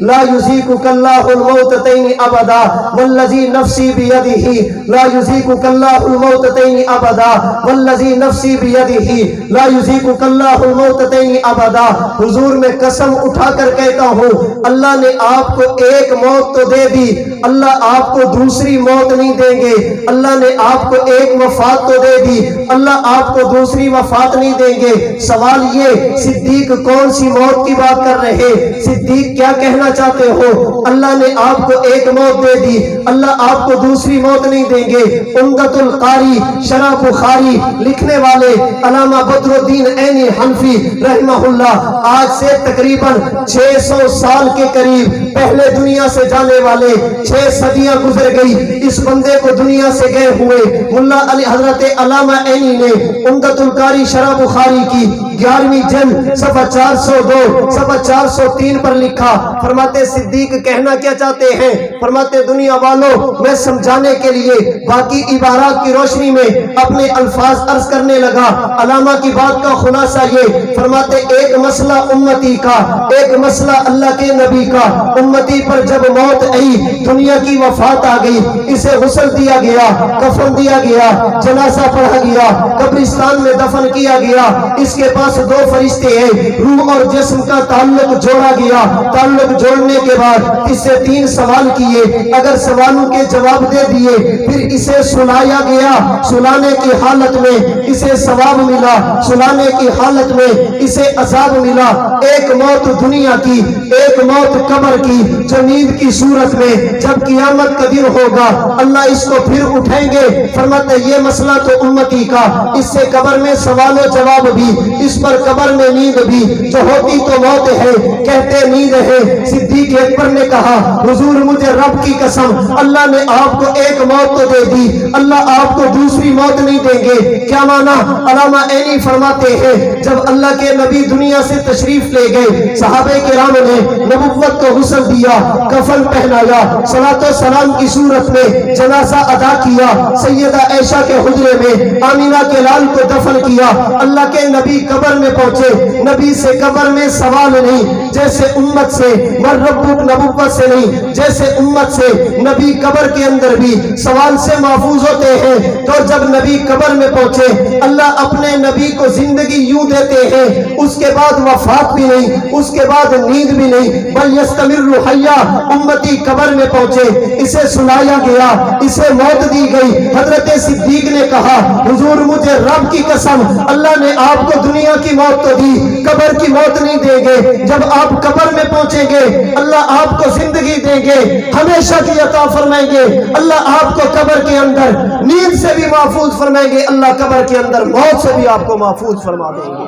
لا یذیقک اللہ الموتتین ابدا، والذی نفسی بیدہ لا یذیقک اللہ الموتتین ابدا، والذی نفسی بیدہ لا یذیقک اللہ الموتتین ابدا. حضور میں قسم اٹھا کر کہتا ہوں، اللہ نے آپ کو ایک موت تو دے دی، اللہ آپ کو دوسری موت نہیں دیں گے. اللہ نے آپ کو ایک وفات تو دے دی، اللہ آپ کو دوسری وفات نہیں دیں گے. سوال یہ، صدیق کون سی موت کی بات کر رہے؟ صدیق کیا کہنا چاہتے ہو؟ اللہ نے آپ کو ایک موت دے دی، اللہ آپ کو دوسری موت نہیں دیں گے. عمدۃ القاری شرح بخاری لکھنے والے علامہ بدر الدین عینی حنفی رحمہ اللہ آج سے تقریباً 600 سال کے قریب پہلے دنیا سے جانے والے، 6 صدیاں گزر گئی اس بندے کو دنیا سے گئے ہوئے. ملا علی حضرت علامہ عینی نے عمدۃ القاری شرح بخاری کی 11ویں جلد صفحہ 402 صفحہ 403 پر لکھا، فرماتے صدیق کہنا کیا چاہتے ہیں؟ فرماتے دنیا والوں، میں سمجھانے کے لیے باقی عبارات کی روشنی میں اپنے الفاظ عرض کرنے لگا. علامہ کی بات کا خلاصہ یہ فرماتے، ایک مسئلہ امتی کا، ایک مسئلہ اللہ کے نبی کا. امتی پر جب موت آئی، دنیا کی وفات آ گئی، اسے غسل دیا گیا، کفن دیا گیا، جنازہ پڑھا گیا، قبرستان میں دفن کیا گیا. اس کے پاس 2 فرشتے ہیں، روح اور جسم کا تعلق جوڑا گیا. تعلق جوڑنے کے بعد اس سے 3 سوال کیے، اگر سوالوں کے جواب دے دیے پھر اسے سلایا گیا. سلانے کی حالت میں اسے ثواب ملا، سلانے کی حالت میں اسے عذاب ملا. ایک موت دنیا کی، ایک موت قبر کی، جو نیند کی صورت میں جب قیامت کا دن ہوگا اللہ اس کو پھر اٹھائیں گے. فرماتے یہ مسئلہ تو امتی کا، اس سے قبر میں سوال و جواب بھی، اس پر قبر میں نیند بھی جو ہوتی تو موت ہے کہتے نیند ہے۔ صدیق اکبر نے کہا حضور مجھے رب کی قسم اللہ نے آپ کو ایک موت تو دے دی، اللہ آپ کو دوسری موت نہیں دیں گے۔ کیا مانا؟ علامہ عینی فرماتے ہیں جب اللہ کے نبی دنیا سے تشریف لے گئے صحابہ کرام نے نبوت کو غسل دیا، کفن پہنایا، صلاۃ و سلام کی صورت میں جنازہ ادا کیا، سیدہ عائشہ کے حجرے میں آمینہ کے لال کو دفن کیا۔ اللہ کے نبی قبر میں پہنچے، نبی سے قبر میں سوال نہیں، جیسے امت سے من ربک نبوت سے نہیں، جیسے امت سے نبی قبر کے اندر بھی سوال سے محفوظ ہوتے ہیں۔ تو جب نبی قبر میں پہنچے اللہ اپنے نبی کو زندگی یوں دیتے ہیں، اس کے بعد وفات بھی نہیں، اس کے بعد نیند بھی نہیں، بل یستمر حیا۔ امتی قبر میں پہنچے، اسے سلایا گیا، اسے موت دی گئی۔ حضرت صدیق نے کہا حضور مجھے رب کی قسم اللہ نے آپ کو دنیا کی موت تو دی، قبر کی موت نہیں دیں گے۔ جب آپ قبر میں پہنچیں گے اللہ آپ کو زندگی دیں گے، ہمیشہ کی عطا فرمائیں گے۔ اللہ آپ کو قبر کے اندر نیند سے بھی محفوظ فرمائیں گے، اللہ قبر کے اندر موت سے بھی آپ کو محفوظ فرما دیں گے۔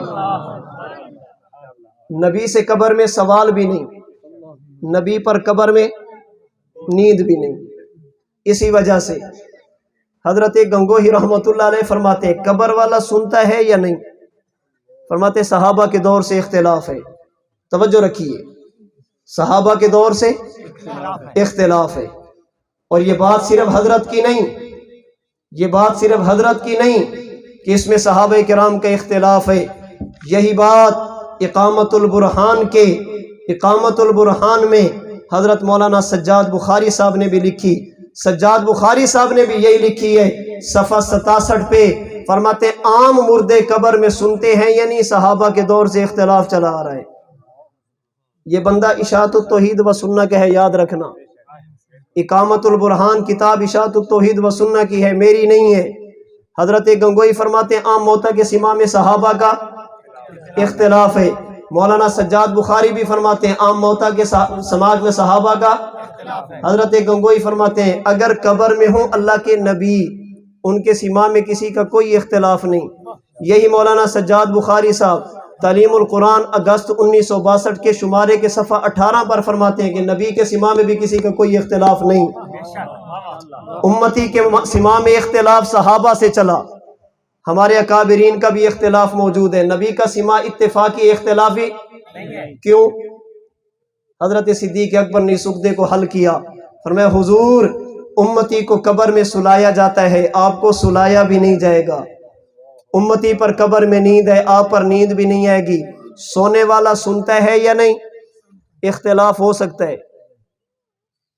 نبی سے قبر میں سوال بھی نہیں، نبی پر قبر میں نیند بھی نہیں۔ اسی وجہ سے حضرت گنگوہی رحمت اللہ علیہ فرماتے ہیں قبر والا سنتا ہے یا نہیں؟ فرماتے صحابہ کے دور سے اختلاف ہے۔ توجہ رکھیے، صحابہ کے دور سے اختلاف ہے، اور یہ بات صرف حضرت کی نہیں، یہ بات صرف حضرت کی نہیں کہ اس میں صحابہ کرام کا اختلاف ہے۔ یہی بات اقامت البرہان کے اقامت البرہان میں حضرت مولانا سجاد بخاری صاحب نے بھی لکھی۔ سجاد بخاری صاحب نے بھی یہی لکھی ہے، صفحہ 67 پہ فرماتے عام مردے قبر میں سنتے ہیں، یعنی صحابہ کے دور سے اختلاف چلا آ رہا ہے۔ یہ بندہ اشاعت التوحید و سنہ کا ہے، یاد رکھنا۔ اقامت البرہان کتاب اشاعت التوحید و سنہ کی ہے، میری نہیں ہے۔ حضرت گنگوئی فرماتے ہیں عام موتا کے سما میں صحابہ کا اختلاف ہے۔ مولانا سجاد بخاری بھی فرماتے ہیں عام موتا کے سماج میں صحابہ کا۔ حضرت گنگوئی فرماتے ہیں اگر قبر میں ہوں اللہ کے نبی، ان کے سما میں کسی کا کوئی اختلاف نہیں۔ یہی مولانا سجاد بخاری صاحب تعلیم القرآن اگست 1962 کے شمارے کے صفحہ 18 پر فرماتے ہیں کہ نبی کے سما میں بھی کسی کا کوئی اختلاف نہیں۔ امتی کے سما میں اختلاف صحابہ سے چلا، ہمارے اکابرین کا بھی اختلاف موجود ہے، نبی کا سما اتفاقی اختلافی کیوں؟ حضرت صدیق اکبر نے اس عقدے کو حل کیا، فرمایا حضور امتی کو قبر میں سلایا جاتا ہے، آپ کو سلایا بھی نہیں جائے گا۔ امتی پر قبر میں نیند ہے، آپ پر نیند بھی نہیں آئے گی۔ سونے والا سنتا ہے یا نہیں؟ اختلاف ہو سکتا ہے۔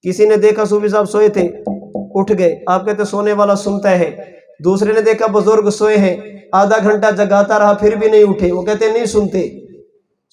کسی نے دیکھا صوفی صاحب سوئے تھے، اٹھ گئے، آپ کہتے سونے والا سنتا ہے۔ دوسرے نے دیکھا بزرگ سوئے ہیں، آدھا گھنٹہ جگاتا رہا پھر بھی نہیں اٹھے، وہ کہتے نہیں سنتے۔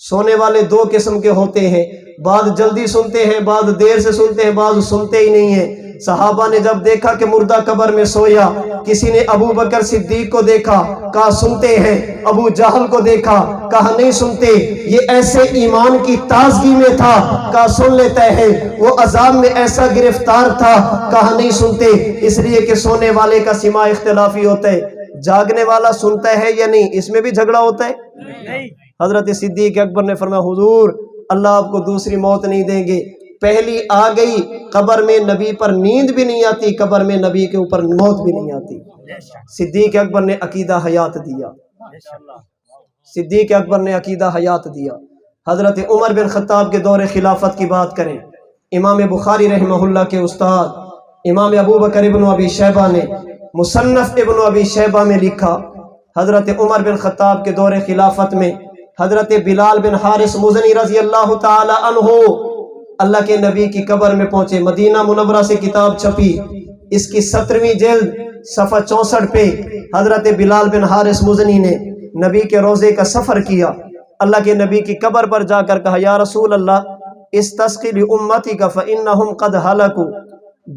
سونے والے دو قسم کے ہوتے ہیں، بعض جلدی سنتے ہیں، بعض دیر سے سنتے ہیں، بعض سنتے ہی نہیں ہیں۔ صحابہ نے جب دیکھا کہ مردہ قبر میں سویا، کسی نے ابو بکر صدیق کو دیکھا، کہا سنتے ہیں، ابو جہل کو دیکھا، کہا نہیں سنتے، یہ ایسے ایمان کی تازگی میں تھا، کہا سن لیتا ہے، وہ عذاب میں ایسا گرفتار تھا، کہا نہیں سنتے۔ اس لیے کہ سونے والے کا سما اختلافی ہوتا ہے، جاگنے والا سنتا ہے یا نہیں، اس میں بھی جھگڑا ہوتا ہے۔ حضرت صدیق اکبر نے فرمایا حضور اللہ آپ کو دوسری موت نہیں دیں گے، پہلی آ گئی، قبر میں نبی پر نیند بھی نہیں آتی، قبر میں نبی کے اوپر موت بھی نہیں آتی۔ صدیق اکبر نے عقیدہ حیات دیا، صدیق اکبر نے عقیدہ حیات دیا۔ حضرت عمر بن خطاب کے دور خلافت کی بات کریں، امام بخاری رحمہ اللہ کے استاد امام ابو بکر ابن ابی شیبہ نے مصنف ابن ابی شیبہ میں لکھا، حضرت عمر بن خطاب کے دور خلافت میں حضرت بلال بن حارث مزنی رضی اللہ تعالی عنہ اللہ کے نبی کی قبر میں پہنچے۔ مدینہ منورہ سے کتاب چھپی، اس کی 17ویں جلد صفحہ 64 پہ حضرت بلال بن حارث مزنی نے نبی کے روضے کا سفر کیا، اللہ کے نبی کی قبر پر جا کر کہا یا رسول اللہ استسقی لامتک فانہم قد ہلکوا،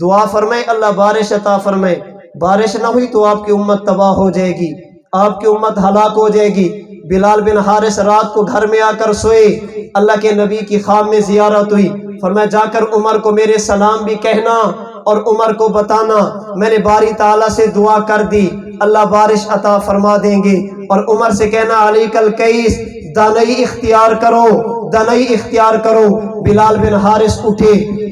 دعا فرمائے اللہ بارش عطا فرمائے، بارش نہ ہوئی تو آپ کی امت تباہ ہو جائے گی، آپ کی امت ہلاک ہو جائے گی۔ بلال بن حارث رات کو گھر میں آ کر سوئے، اللہ کے نبی کی خواب میں زیارت ہوئی، فرمایا جا کر عمر کو میرے سلام بھی کہنا اور عمر کو بتانا میں نے باری تعالیٰ سے دعا کر دی، اللہ بارش عطا فرما دیں گے۔ اور عمر سے کہنا علیک الکیس، دانائی اختیار کرو، دانائی اختیار کرو۔ بلال بن حارث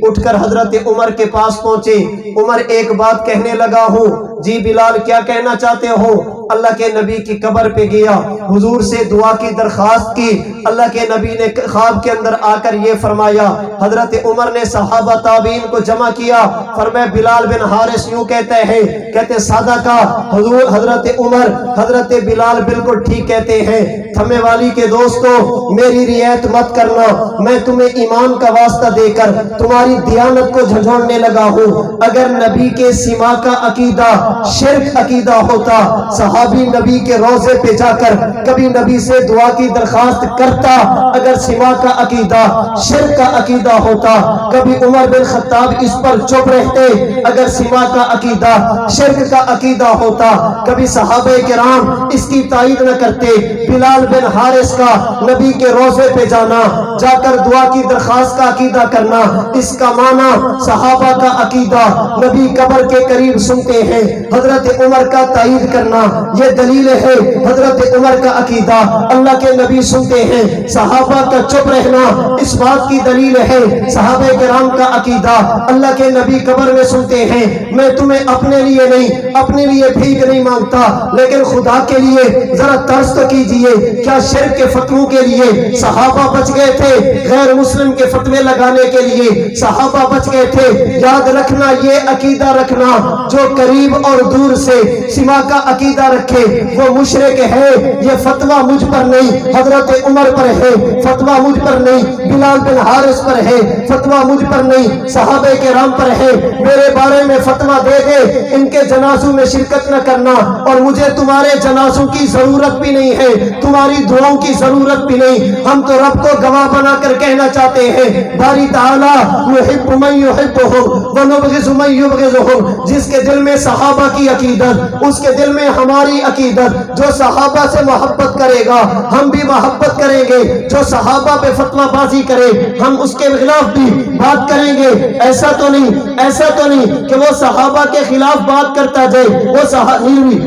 اٹھ کر حضرت عمر کے پاس پہنچے۔ عمر ایک بات کہنے لگا ہوں۔ جی بلال کیا کہنا چاہتے ہو؟ اللہ کے نبی کی قبر پہ گیا، حضور سے دعا کی درخواست کی۔ اللہ کے نبی نے خواب کے اندر آ کر یہ فرمایا۔ حضرت عمر نے صحابہ تابعین کو جمع کیا، فرمایا بلال بن حارث یوں کہتے ہیں، کہتے سادہ کا حضور حضرت عمر حضرت بلال بالکل ٹھیک کہتے ہیں۔ تھمے والی کے دوستو میری رعایت مت کرنا، میں تمہیں ایمان کا واسطہ دے کر تمہاری دیانت کو جھنجھوڑنے لگا ہوں۔ اگر نبی کے سما کا عقیدہ شرک عقیدہ ہوتا، صحابی نبی کے روضے پہ جا کر کبھی نبی سے دعا کی درخواست کرتا۔ اگر سما کا عقیدہ شرک کا عقیدہ ہوتا، کبھی عمر بن خطاب اس پر چپ رہتے۔ اگر سما کا عقیدہ شرک کا عقیدہ ہوتا، کبھی صحابہ کرام اس کی تائید نہ کرتے۔ بلال بن حارث کا نبی کے روضے پہ جانا، جا کر دعا کی درخواست کا عقیدہ کرنا، اس کا معنی صحابہ کا عقیدہ نبی قبر کے قریب سنتے ہیں، حضرت عمر کا تائید کرنا یہ دلیل ہے۔ حضرت عمر کا عقیدہ اللہ کے نبی سنتے ہیں، صحابہ کا چپ رہنا اس بات کی دلیل ہے۔ صحابہ کرام کا عقیدہ اللہ کے نبی قبر میں سنتے ہیں۔ میں تمہیں اپنے لیے نہیں، اپنے لیے بھیک نہیں مانگتا، لیکن خدا کے لیے ذرا ترس تو کیجئے۔ کیا شرک کے فتووں کے لیے صحابہ بچ گئے تھے؟ غیر مسلم کے فتوے لگانے کے لیے صحابہ بچ گئے تھے؟ یاد رکھنا، یہ عقیدہ رکھنا، جو قریب اور دور سے سما کا عقیدہ رکھے وہ مشرک ہے۔ یہ فتوہ مجھ پر نہیں، حضرت عمر پر ہے، فتوہ مجھ پر نہیں، بلال بن حارث پر ہے، فتوہ مجھ پر نہیں، صحابہ کرام پر ہے۔ میرے بارے میں فتوہ دے دے، ان کے جنازوں میں شرکت نہ کرنا، اور مجھے تمہارے جنازوں کی ضرورت بھی نہیں ہے، تمہاری دعاؤں کی ضرورت بھی نہیں۔ ہم تو رب کو گواہ بنا کر کہنا چاہتے ہیں، باری تعالیٰ یحب من یحبہم ونبغض من یبغضہم۔ جس کے دل میں صحابہ کی عقیدت، اس کے دل میں ہماری عقیدت، جو صحابہ سے محبت کرے گا ہم بھی محبت کریں گے، جو صحابہ پہ فتوہ بازی کرے ہم اس کے خلاف بھی بات کریں گے۔ ایسا تو نہیں کہ وہ صحابہ کے خلاف بات کرتا جائے، وہ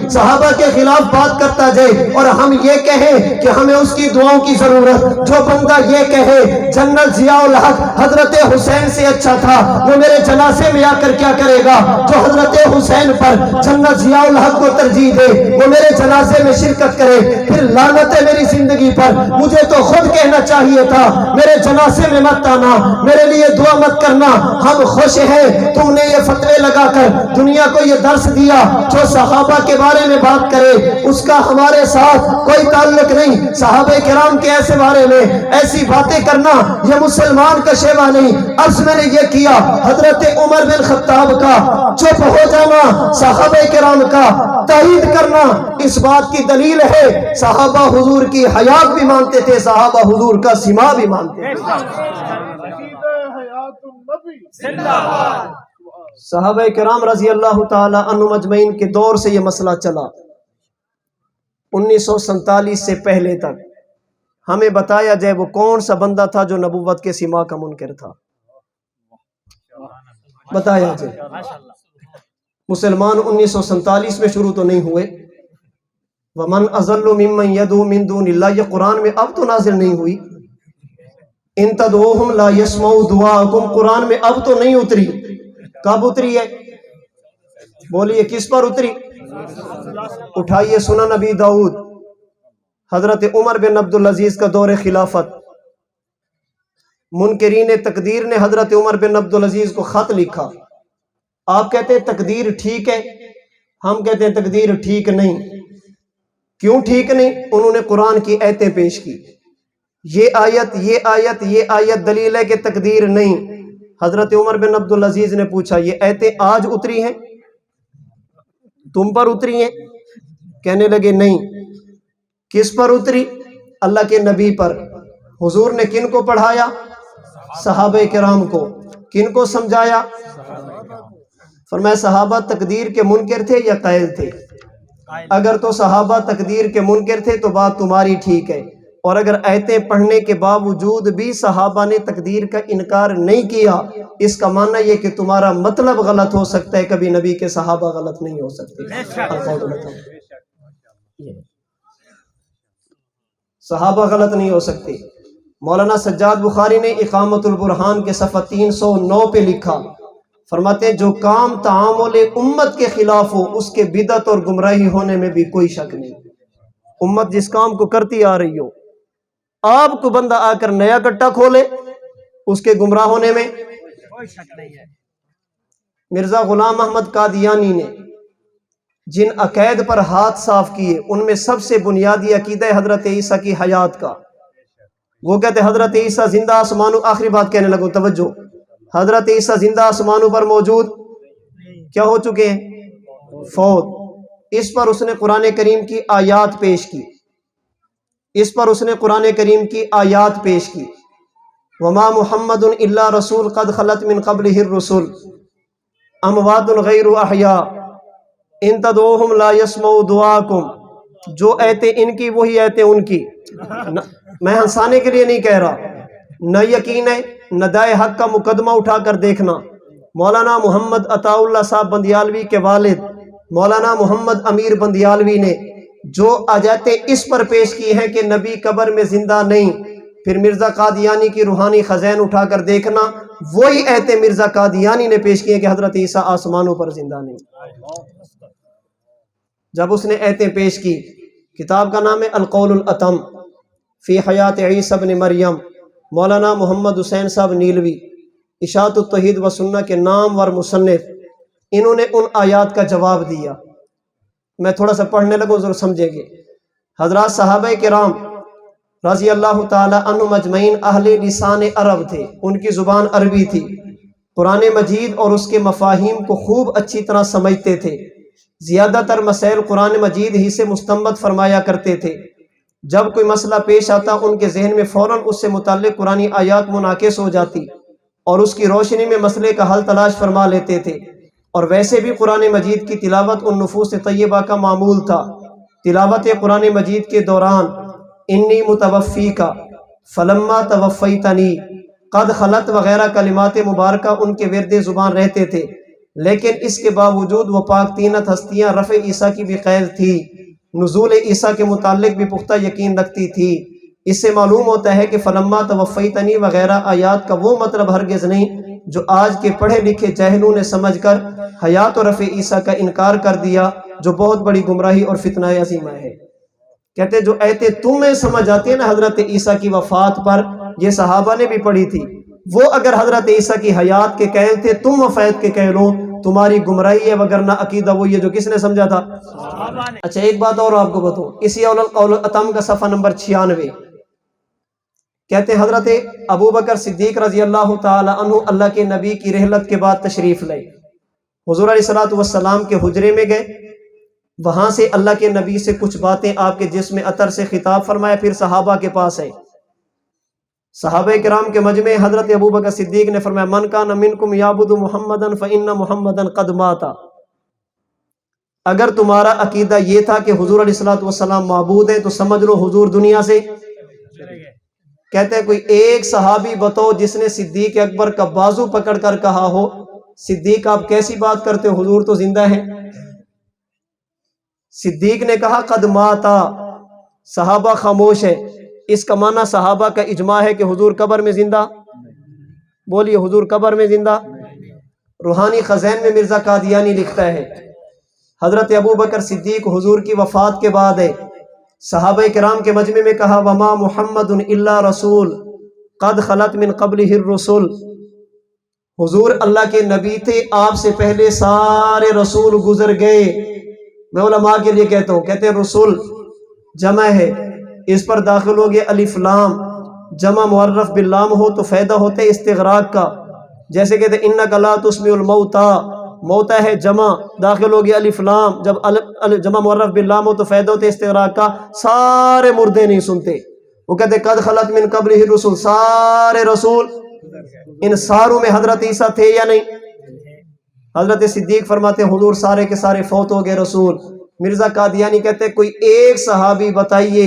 صحابہ کے خلاف بات کرتا جائے اور ہم یہ کہیں کہ ہمیں اس کی دعاؤں کی ضرورت۔ جو بندہ یہ کہے جنرل ضیاء الحق حضرت حسین سے اچھا تھا، وہ میرے جنازے میں آ کر کیا کرے گا؟ جو حضرت حسین پر جنرل ضیاء الحق کو ترجیح دے وہ میرے جنازے میں شرکت کرے، پھر لعنت ہے میری زندگی پر۔ مجھے تو خود کہنا چاہیے تھا میرے جنازے میں مت آنا، میرے لیے دعا مت کرنا۔ ہم خوش ہیں تم نے یہ فتوے لگا کر دنیا کو یہ درس دیا، جو صحابہ کے بارے میں بات کرے اس کا ہمارے ساتھ کوئی تعلق نہیں۔ صحابہ کرام کے ایسے بارے میں ایسی باتیں کرنا یہ مسلمان کا شیوا نہیں۔ عرض میں نے یہ کیا، حضرت عمر بن خطاب کا چپ ہو جانا، صحابہ کرام کا تائید کرنا اس بات کی دلیل ہے۔ صحابہ حضور کی حیات بھی مانتے تھے، صحابہ حضور کا سما بھی مانتے تھے۔ صحابہ کرام رضی اللہ تعالی عنہم اجمعین کے دور سے یہ مسئلہ چلا، 1947 سے پہلے تک۔ ہمیں بتایا جائے وہ کون سا بندہ تھا جو نبوت کے سما کا منکر تھا، بتایا جائے۔ مسلمان 1947 میں شروع تو نہیں ہوئے۔ وَمَنْ أَضَلُّ مِمَّنْ يَدْعُو مِن دُونِ اللَّهِ، یہ قرآن میں اب تو نازل نہیں ہوئی۔ إِن تَدْعُوهُمْ لَا يَسْمَعُوا دُعَاءَكُمْ قرآن میں اب تو نہیں اتری۔ کب اتری ہے؟ بولیے کس پر اتری؟ اٹھائیے سنن نبی داؤد، حضرت عمر بن عبدالعزیز کا دور خلافت۔ منکرین تقدیر نے حضرت عمر بن عبدالعزیز کو خط لکھا۔ آپ کہتے ہیں تقدیر ٹھیک ہے، ہم کہتے ہیں تقدیر ٹھیک نہیں۔ کیوں ٹھیک نہیں؟ انہوں نے قرآن کی آیتیں پیش کی، یہ آیت یہ آیت یہ آیت دلیل ہے کہ تقدیر نہیں۔ حضرت عمر بن عبدالعزیز نے پوچھا یہ آیتیں آج اتری ہیں، تم پر اتری ہیں؟ کہنے لگے نہیں۔ کس پر اتری؟ اللہ کے نبی پر۔ حضور نے کن کو پڑھایا؟ صحابہ کرام کو۔ کن کو سمجھایا؟ فرمایا صحابہ تقدیر کے منکر تھے یا قائل تھے؟ اگر تو صحابہ تقدیر کے منکر تھے تو بات تمہاری ٹھیک ہے، اور اگر آیتیں پڑھنے کے باوجود بھی صحابہ نے تقدیر کا انکار نہیں کیا، اس کا معنی یہ کہ تمہارا مطلب غلط ہو سکتا ہے، کبھی نبی کے صحابہ غلط نہیں ہو سکتے۔ صحابہ غلط نہیں ہو سکتے۔ مولانا سجاد بخاری نے اقامت البرہان کے صفحہ 309 پہ لکھا، فرماتے ہیں جو کام تعامل امت کے خلاف ہو اس کے بدعت اور گمراہی ہونے میں بھی کوئی شک نہیں۔ امت جس کام کو کرتی آ رہی ہو، آپ کو بندہ آ کر نیا کٹا کھولے، اس کے گمراہ ہونے میں کوئی شک نہیں ہے۔ مرزا غلام احمد قادیانی نے جن عقائد پر ہاتھ صاف کیے ان میں سب سے بنیادی عقیدہ حضرت عیسیٰ کی حیات کا۔ وہ کہتے ہیں حضرت عیسیٰ زندہ آسمانوں، آخری بات کہنے لگو توجہ، حضرت عیسیٰ زندہ آسمانوں پر موجود کیا ہو چکے ہیں؟ فوت۔ اس پر اس نے قرآن کریم کی آیات پیش کی، اس پر اس نے قرآن کریم کی آیات پیش کی، وما محمد الا رسول قد خلت من قبلہ الرسل اموات غیر احیاء ان تدعوہم لا یسمعوا دعاکم۔ جو ایتیں ان کی وہی ایتیں ان کی، میں ہنسانے کے لیے نہیں کہہ رہا، نہ یقین ہے نہ دائے حق کا مقدمہ اٹھا کر دیکھنا۔ مولانا محمد عطا اللہ صاحب بندیالوی کے والد مولانا محمد امیر بندیالوی نے جو آیاتیں اس پر پیش کی ہیں کہ نبی قبر میں زندہ نہیں، پھر مرزا قادیانی کی روحانی خزین اٹھا کر دیکھنا، وہی ایتیں مرزا قادیانی نے پیش کی ہیں کہ حضرت عیسیٰ آسمانوں پر زندہ نہیں۔ جب اس نے ایتیں پیش کی، کتاب کا نام ہے القول الاتم فی حیات عیسیٰ ابن مریم، مولانا محمد حسین صاحب نیلوی اشاعت التوحید و سنہ کے نامور مصنف، انہوں نے ان آیات کا جواب دیا۔ میں تھوڑا سا پڑھنے لگوں ضرور سمجھیں گے۔ حضرات صحابہ کرام رضی اللہ تعالی عنہم اجمعین اہل لسان عرب تھے، ان کی زبان عربی تھی، قرآن مجید اور اس کے مفاہیم کو خوب اچھی طرح سمجھتے تھے، زیادہ تر مسائل قرآن مجید ہی سے مستنبط فرمایا کرتے تھے۔ جب کوئی مسئلہ پیش آتا ان کے ذہن میں فوراً اس سے متعلق قرآنی آیات منعکس ہو جاتی اور اس کی روشنی میں مسئلے کا حل تلاش فرما لیتے تھے۔ اور ویسے بھی قرآن مجید کی تلاوت ان نفوس طیبہ کا معمول تھا۔ تلاوت قرآن مجید کے دوران انی متوفیکا فلما توفیتنی قد خلت وغیرہ کلمات مبارکہ ان کے ورد زبان رہتے تھے، لیکن اس کے باوجود وہ پاک تینت ہستیاں رفع عیسیٰ کی بھی قید تھی، نزول عیسیٰ کے متعلق بھی پختہ یقین رکھتی تھی۔ اس سے معلوم ہوتا ہے کہ فلما توفیتنی وغیرہ آیات کا وہ مطلب ہرگز نہیں جو آج کے پڑھے لکھے جاہلوں نے سمجھ کر حیات و رفع عیسیٰ کا انکار کر دیا، جو بہت بڑی گمراہی اور فتنہ عظیمہ ہے۔ کہتے جو ایتیں تمہیں سمجھ آتی ہیں نا حضرت عیسیٰ کی وفات پر، یہ صحابہ نے بھی پڑھی تھی، وہ اگر حضرت عیسیٰ کی حیات کے قائل تھے، تم وفات کے قائل ہو، تمہاری گمراہی ہے، وگرنہ عقیدہ وہ یہ جو کس نے سمجھا تھا؟ اچھا ایک بات اور آپ کو بتاؤں، اسی القول الاتم کا صفحہ نمبر 96 کہتے ہیں حضرت ابو بکر صدیق رضی اللہ تعالی عنہ اللہ کے نبی کی رحلت کے بعد تشریف لائے، حضور علیہ الصلوۃ والسلام کے حجرے میں گئے، وہاں سے اللہ کے نبی سے کچھ باتیں آپ کے جسم عطر سے خطاب فرمایا، پھر صحابہ کے پاس آئے۔ صحابہ کرام کے مجمع حضرت ابو بکر صدیق نے فرمایا من کان منکم یعبد محمدا فإن محمدا قد مات۔ اگر تمہارا عقیدہ یہ تھا کہ حضور علیہ الصلوۃ والسلام معبود ہیں تو سمجھ لو حضور دنیا سے کہتے ہیں کوئی ایک صحابی بتاؤ جس نے صدیق اکبر کا بازو پکڑ کر کہا ہو صدیق آپ کیسی بات کرتے ہو، حضور تو زندہ ہیں۔ صدیق نے کہا قد ماتا، صحابہ خاموش ہے، اس کا معنی صحابہ کا اجماع ہے کہ حضور قبر میں زندہ، بولیے حضور قبر میں زندہ۔ روحانی خزین میں مرزا قادیانی لکھتا ہے حضرت ابو بکر صدیق حضور کی وفات کے بعد ہے، صحابہ کرام کے مجمع میں کہا وما محمد الا رسول قد خلت من قبلہ الرسل، حضور اللہ کے نبی تھے، آپ سے پہلے سارے رسول گزر گئے۔ میں علماء کے لیے کہتا ہوں، کہتے ہیں رسول جمع ہے، اس پر داخل ہو گئے الف لام، جمع معرف باللام ہو تو فائدہ ہوتا ہے استغراق کا، جیسے کہتے ہیں انک لا تسمع الموتى، موتا ہے جمع، داخل ہو گیا الف لام، جب جمع معرف باللام ہو تو فائدہ ہوتا ہے استغراق کا، سارے مردے نہیں سنتے۔ وہ کہتے قد خلت من قبلہ الرسل، سارے رسول، ان ساروں میں حضرت عیسیٰ تھے یا نہیں؟ حضرت صدیق فرماتے ہیں حضور سارے کے سارے فوت ہو گئے رسول۔ مرزا قادیانی کہتے ہیں کوئی ایک صحابی بتائیے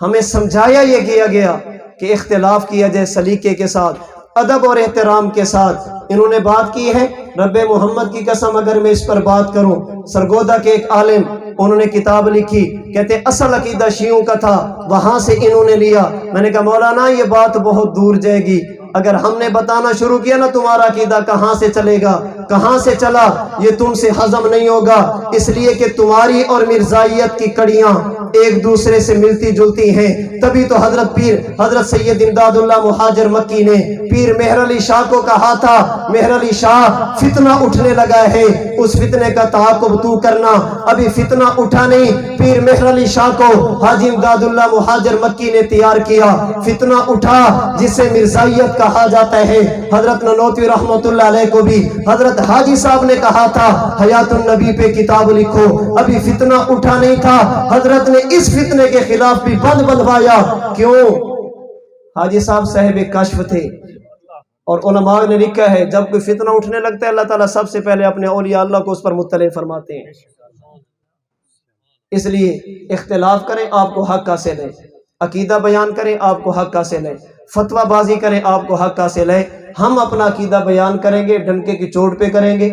ہمیں سمجھایا یہ کیا گیا کہ اختلاف کیا جائے سلیقے کے ساتھ، ادب اور احترام کے ساتھ۔ انہوں نے بات کی ہے، رب محمد کی قسم اگر میں اس پر بات کروں، سرگودا کے ایک عالم انہوں نے کتاب لکھی، کہتے اصل عقیدہ شیعوں کا تھا، وہاں سے انہوں نے لیا۔ میں نے کہا مولانا یہ بات بہت دور جائے گی، اگر ہم نے بتانا شروع کیا نا تمہارا عقیدہ کہاں سے چلے گا، کہاں سے چلا، یہ تم سے ہضم نہیں ہوگا، اس لیے کہ تمہاری اور مرزائیت کی کڑیاں ایک دوسرے سے ملتی جلتی ہیں۔ تبھی تو حضرت پیر حضرت سید امداد اللہ مہاجر مکی نے پیر مہر علی شاہ کو کہا تھا، مہر علی شاہ فتنہ اٹھنے لگا ہے، اس فتنے کا تعاقب تو کرنا، ابھی فتنہ اٹھا نہیں۔ پیر مہر علی شاہ کو حاجی امداد اللہ مہاجر مکی نے تیار کیا، فتنہ اٹھا جسے مرزائیت کہا جاتا ہے۔ حضرت نانوتوی رحمت اللہ علیہ کو بھی حضرت حاجی صاحب نے کہا تھا حیات النبی پہ کتاب لکھو، ابھی فتنہ اٹھا نہیں تھا، حضرت نے اس فتنے کے خلاف بھی بند بندوایا۔ کیوں؟ حاجی صاحب صاحب کشف تھے، اور علماء نے لکھا ہے جب کوئی فتنہ اٹھنے لگتا ہے اللہ تعالیٰ سب سے پہلے اپنے اولیاء اللہ کو اس پر مطلع فرماتے ہیں۔ اس لیے اختلاف کریں آپ کو حق حاصل ہے، عقیدہ بیان کریں آپ کو حق حاصل ہے، فتویٰ بازی کریں آپ کو حق حاصل ہے۔ ہم اپنا عقیدہ بیان کریں گے، ڈنکے کی چوٹ پہ کریں گے،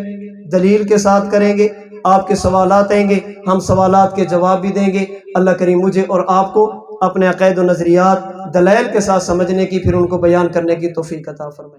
دلیل کے ساتھ کریں گے، آپ کے سوالات آئیں گے، ہم سوالات کے جواب بھی دیں گے۔ اللہ کریم مجھے اور آپ کو اپنے عقائد و نظریات دلائل کے ساتھ سمجھنے کی، پھر ان کو بیان کرنے کی توفیق عطا فرمائے۔